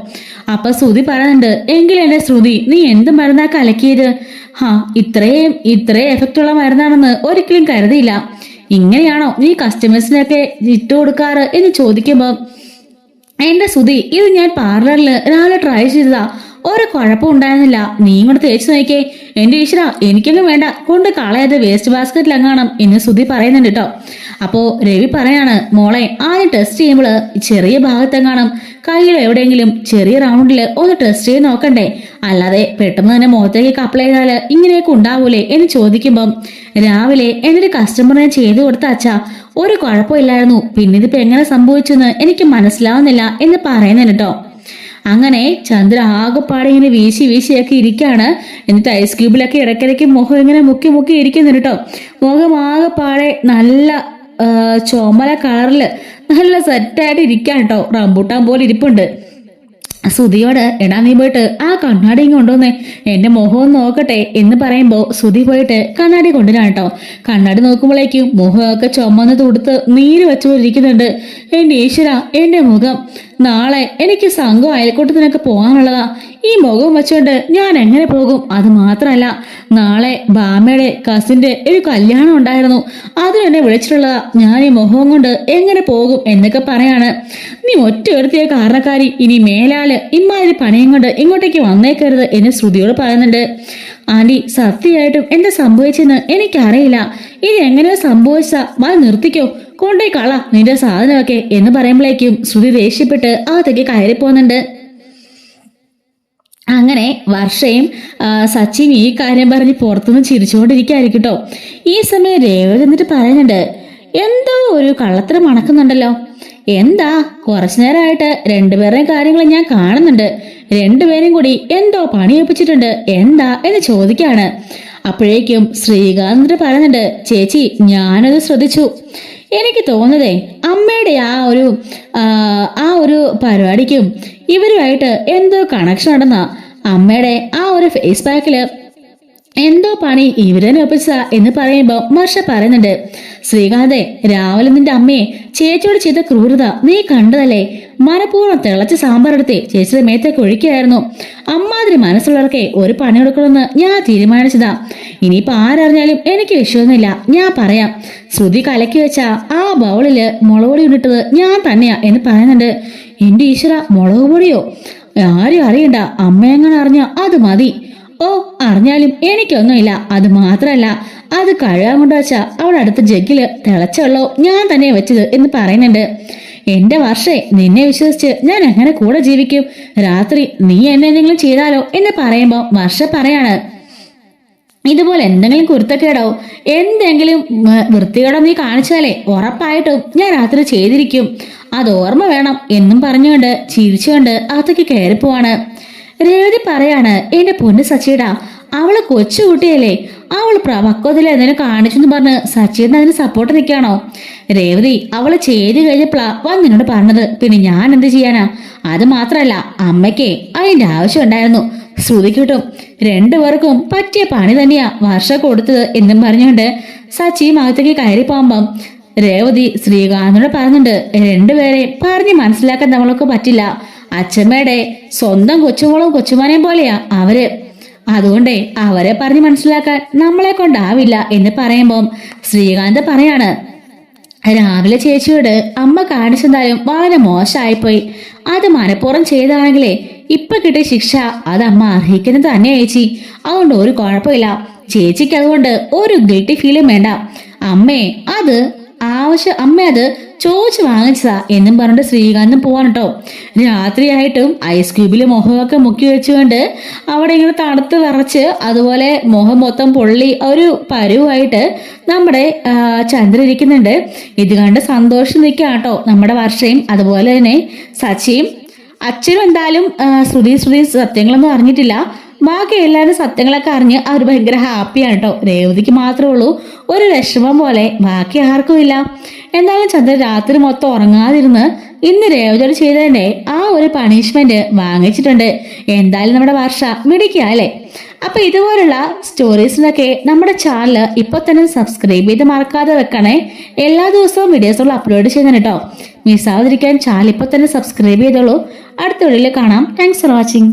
അപ്പൊ ശ്രുതി പറയുന്നുണ്ട്, എങ്കിലെന്നെ ശ്രുതി, നീ എന്ത് മരുന്നാ കലക്കിയത്? ഇത്രയും എഫക്റ്റ് ഉള്ള മരുന്നാണെന്ന് ഒരിക്കലും കരുതിയില്ല. ഇങ്ങനെയാണോ നീ കസ്റ്റമേഴ്സിനൊക്കെ ഇട്ട് കൊടുക്കാറ് എന്ന് ചോദിക്കുമ്പോ, എന്റെ ശ്രുതി, ഇത് ഞാൻ പാർലറിൽ രാവിലെ ട്രൈ ചെയ്തതാ, ഒരു കുഴപ്പം ഉണ്ടായിരുന്നില്ല. നീ ഇങ്ങോട്ട് തേച്ച് നോക്കിയേ. എന്റെ ഈശ്വര, എനിക്കൊന്നും വേണ്ട, കൊണ്ട് കളയാതെ വേസ്റ്റ് ബാസ്ക്കറ്റിൽ അങ്ങാണം എന്ന് ശ്രുതി പറയുന്നുണ്ട് കേട്ടോ. അപ്പോ രവി പറയാണ്, മോളെ ആദ്യം ടെസ്റ്റ് ചെയ്യുമ്പോൾ ചെറിയ ഭാഗത്തെങ്ങാണം കയ്യിൽ എവിടെയെങ്കിലും ചെറിയ റൗണ്ടിൽ ഒന്ന് ടെസ്റ്റ് ചെയ്ത് നോക്കണ്ടേ, അല്ലാതെ പെട്ടെന്ന് തന്നെ മുഖത്തേക്ക് അപ്ലൈ ചെയ്താൽ ഇങ്ങനെയൊക്കെ ഉണ്ടാവൂലേ എന്ന് ചോദിക്കുമ്പം, രാവിലെ എൻ്റെ ഒരു കസ്റ്റമറിനെ ചെയ്തു കൊടുത്ത അച്ഛാ, ഒരു കുഴപ്പമില്ലായിരുന്നു, പിന്നെ ഇതിപ്പോ എങ്ങനെ സംഭവിച്ചെന്ന് എനിക്ക് മനസ്സിലാവുന്നില്ല എന്ന് പറയുന്നുണ്ട് കേട്ടോ. അങ്ങനെ ചന്ദ്ര ആകെപ്പാടെ ഇങ്ങനെ വീശിയൊക്കെ ഇരിക്കുകയാണ്. എന്നിട്ട് ഐസ് ക്യൂബിലൊക്കെ ഇടയ്ക്കിടയ്ക്ക് മുഖം ഇങ്ങനെ മുക്കി മുക്കി ഇരിക്കുന്നുണ്ട് കേട്ടോ. മുഖം ആകെപ്പാടെ നല്ല ചുമല കളറിൽ നല്ല സെറ്റായിട്ട് ഇരിക്കാൻ കേട്ടോ. റംബൂട്ടാൻ പോലെ ഇരിപ്പുണ്ട്. സുധിയോട്, എടാ നീ പോയിട്ട് ആ കണ്ണാടി കൊണ്ടുവന്നേ, എന്റെ മുഖം നോക്കട്ടെ എന്ന് പറയുമ്പോ സുധി പോയിട്ട് കണ്ണാടി കൊണ്ടുവരാൻ കേട്ടോ. കണ്ണാടി നോക്കുമ്പോഴേക്കും മുഖമൊക്കെ ചുമന്ന് തുടുത്ത് നീര് വെച്ചുകൊണ്ടിരിക്കുന്നുണ്ട്. എന്റെ ഈശ്വര, എന്റെ മുഖം, നാളെ എനിക്ക് സംഘം അയൽക്കൂട്ടത്തിനൊക്കെ പോകാനുള്ളതാ. ഈ മുഖം വെച്ചോണ്ട് ഞാൻ എങ്ങനെ പോകും? അത് മാത്രല്ല, നാളെ ബാമയുടെ കസിന്റെ ഒരു കല്യാണം ഉണ്ടായിരുന്നു, അതിനെന്നെ വിളിച്ചിട്ടുള്ളതാ. ഞാൻ ഈ മുഖം കൊണ്ട് എങ്ങനെ പോകും എന്നൊക്കെ പറയാണ്. നീ ഒറ്റ ഒരുത്തിയ കാരണക്കാരി, ഇനി മേലാല് ഇമ്മാതിരി പണിയും കൊണ്ട് ഇങ്ങോട്ടേക്ക് വന്നേക്കരുത് എന്ന് ശ്രുതിയോട് പറയുന്നുണ്ട്. ആന്റി, സത്യമായിട്ടും എന്താ സംഭവിച്ചെന്ന് എനിക്കറിയില്ല. ഇത് എങ്ങനെയോ സംഭവിച്ചാ മഴ നിർത്തിക്കോ, കൊണ്ടേ കള നിന്റെ സാധനമൊക്കെ എന്ന് പറയുമ്പോഴേക്കും ശ്രുതി ദേഷ്യപ്പെട്ട് അകത്തേക്ക് കയറി പോകുന്നുണ്ട്. അങ്ങനെ വർഷയും സച്ചിയും ഈ കാര്യം പറഞ്ഞ് പുറത്തുനിന്ന് ചിരിച്ചുകൊണ്ടിരിക്കുകയായിരിക്കും കേട്ടോ. ഈ സമയം രേവതി എന്നിട്ട് പറയുന്നുണ്ട്, എന്തോ ഒരു കള്ളത്തരം മണക്കുന്നുണ്ടല്ലോ. എന്താ? കുറച്ചു നേരമായിട്ട് രണ്ടുപേരുടെയും കാര്യങ്ങൾ ഞാൻ കാണുന്നുണ്ട്. രണ്ടുപേരും കൂടി എന്തോ പണിയൊപ്പിച്ചിട്ടുണ്ട്, എന്താ എന്ന് ചോദിക്കാണ്. അപ്പോഴേക്കും ശ്രീകാന്ത് പറയുന്നുണ്ട്, ചേച്ചി ഞാനത് ശ്രദ്ധിച്ചു. എനിക്ക് തോന്നുന്നതേ അമ്മയുടെ ആ ഒരു പരിപാടിക്കും ഇവരുമായിട്ട് എന്തോ കണക്ഷൻ ഉണ്ടെന്നാ. അമ്മയുടെ ആ ഒരു ഫേസ് പാക്കില് എന്തോ പണി ഇവരെന്നെ ഒപ്പിച്ച എന്ന് പറയുമ്പോ വർഷ പറയുന്നുണ്ട്, ശ്രീകാന്തേ, രാവിലെ നിന്റെ അമ്മയെ ചേച്ചിയോട് ചെയ്ത ക്രൂരത നീ കണ്ടതല്ലേ? മനഃപൂർവ്വം തിളച്ച സാമ്പാർ എടുത്തേ ചേച്ചിയുടെ മേത്തേക്ക് ഒഴിക്കുകയായിരുന്നു. അമ്മാതിരി മനസ്സുള്ളവർക്കെ ഒരു പണി കൊടുക്കണമെന്ന് ഞാൻ തീരുമാനിച്ചതാ. ഇനിയിപ്പോൾ ആരറിഞ്ഞാലും എനിക്ക് വിഷയമൊന്നുമില്ല, ഞാൻ പറയാം. ശ്രുതി കലക്കി വെച്ച ആ ബൗളില് മുളക് പൊടി ഇട്ടിട്ടത് ഞാൻ തന്നെയാ എന്ന് പറയുന്നുണ്ട്. എൻ്റെ ഈശ്വര, മുളക് പൊടിയോ? ആരും അറിയണ്ട, അമ്മയെങ്ങനെ അറിഞ്ഞ അത് മതി. ഓ, അറിഞ്ഞാലും എനിക്കൊന്നുമില്ല. അത് മാത്രല്ല, അത് കഴുകാൻ കൊണ്ട് വെച്ച അവിടെ അടുത്ത ജഗ്ഗില് തിളച്ച വെള്ളവും ഞാൻ തന്നെ വെച്ചത് എന്ന് പറയുന്നുണ്ട്. എന്റെ വർഷേ, നിന്നെ വിശ്വസിച്ച് ഞാൻ എങ്ങനെ കൂടെ ജീവിക്കും? രാത്രി നീ എന്നെ എന്തെങ്കിലും ചെയ്താലോ എന്ന് പറയുമ്പോ വർഷ പറയാണ്, ഇതുപോലെ എന്തെങ്കിലും കുരുത്തക്കേടോ എന്തെങ്കിലും വൃത്തികേടോ നീ കാണിച്ചാലേ ഉറപ്പായിട്ടും ഞാൻ രാത്രി ചെയ്തിരിക്കും, അത് ഓർമ്മ വേണം എന്നും പറഞ്ഞുകൊണ്ട് ചിരിച്ചുകൊണ്ട് അകത്തേക്ക് കയറിപ്പോവാണ്. രേവതി പറയാണ്, എന്റെ പൊന്ന് സച്ചിടാ, അവള് കൊച്ചുകുട്ടിയല്ലേ, അവള് പക്വതയിൽ എന്തെങ്കിലും കാണിച്ചെന്ന് പറഞ്ഞ് സച്ചിന് അതിന് സപ്പോർട്ട് നിൽക്കുകയാണോ? രേവതി അവള് ചെയ്ത് കഴിഞ്ഞപ്പോഴാ വന്നിനോട് പറഞ്ഞത്, പിന്നെ ഞാൻ എന്ത് ചെയ്യാനാ? അത് മാത്രല്ല, അമ്മയ്ക്ക് അതിന്റെ ആവശ്യം ഉണ്ടായിരുന്നു. ശ്രുതിക്കിട്ടും രണ്ടുപേർക്കും പറ്റിയ പണി തന്നെയാ വർഷ കൊടുത്തത് എന്നും പറഞ്ഞുകൊണ്ട് സച്ചി അകത്തേക്ക് കയറി പോകുമ്പം രേവതി ശ്രീകാന്തിനോട് പറയുന്നുണ്ട്, രണ്ടുപേരെ പറഞ്ഞ് മനസ്സിലാക്കാൻ നമ്മൾക്ക് പറ്റില്ല. അച്ഛമ്മയുടെ സ്വന്തം കൊച്ചുമോളും കൊച്ചുമാനെയും പോലെയാ അവര്, അതുകൊണ്ടേ അവരെ പറഞ്ഞ് മനസ്സിലാക്കാൻ നമ്മളെ കൊണ്ടാവില്ല എന്ന് പറയുമ്പം ശ്രീകാന്ത് പറയാണ്, രാവിലെ ചേച്ചിയോട് അമ്മ കാണിച്ചെന്തായാലും വളരെ മോശമായിപ്പോയി. അത് മനഃപൂർവ്വം ചെയ്താണെങ്കിലേ ഇപ്പൊ കിട്ടിയ ശിക്ഷ അത് അമ്മ അർഹിക്കുന്നത് തന്നെയാ ചേച്ചി. അതുകൊണ്ട് ഒരു കുഴപ്പമില്ല ചേച്ചിക്ക്, അതുകൊണ്ട് ഒരു ഗിൽറ്റി ഫീലും വേണ്ട. അമ്മ അത് ചോദിച്ചു വാങ്ങിച്ചതാ എന്നും പറഞ്ഞിട്ട് ശ്രീകാന്തും പോവാൻ കേട്ടോ. രാത്രിയായിട്ടും ഐസ് ക്യൂബിൽ മുഖമൊക്കെ മുക്കി വെച്ചുകൊണ്ട് അവിടെ ഇങ്ങനെ തണുത്ത് വിറച്ച് അതുപോലെ മുഖം മൊത്തം പൊള്ളി ഒരു പരുവായിട്ട് നമ്മുടെ ചന്ദ്രൻ ഇരിക്കുന്നുണ്ട്. ഇത് കണ്ട് സന്തോഷം നിൽക്കുക കേട്ടോ നമ്മുടെ വർഷയും അതുപോലെ തന്നെ സച്ചിയും. അച്ഛനും എന്തായാലും ശ്രുതി സത്യങ്ങളൊന്നും അറിഞ്ഞിട്ടില്ല. ബാക്കി എല്ലാവരും സത്യങ്ങളൊക്കെ അറിഞ്ഞ് അവർ ഭയങ്കര ഹാപ്പിയാണ് കേട്ടോ. രേവതിക്ക് മാത്രമേ ഉള്ളൂ ഒരു വിഷമം പോലെ, ബാക്കി ആർക്കും ഇല്ല. എന്തായാലും ചന്ദ്രൻ രാത്രി മൊത്തം ഉറങ്ങാതിരുന്ന് ഇന്ന് രേവതിയോട് ചെയ്തതിന്റെ ആ ഒരു പണിഷ്മെന്റ് വാങ്ങിച്ചിട്ടുണ്ട്. എന്തായാലും നമ്മുടെ വർഷ മിടിക്കുക അല്ലേ. അപ്പൊ ഇതുപോലുള്ള സ്റ്റോറീസിനൊക്കെ നമ്മുടെ ചാനൽ ഇപ്പൊ തന്നെ സബ്സ്ക്രൈബ് ചെയ്ത് മറക്കാതെ വെക്കണേ. എല്ലാ ദിവസവും വീഡിയോസുകൾ അപ്ലോഡ് ചെയ്യുന്നുണ്ട് കേട്ടോ. മിസ്സാവാതിരിക്കാൻ ചാനൽ ഇപ്പൊ തന്നെ സബ്സ്ക്രൈബ് ചെയ്തോളൂ. അടുത്ത വീഡിയോയിൽ കാണാം. Thanks for watching.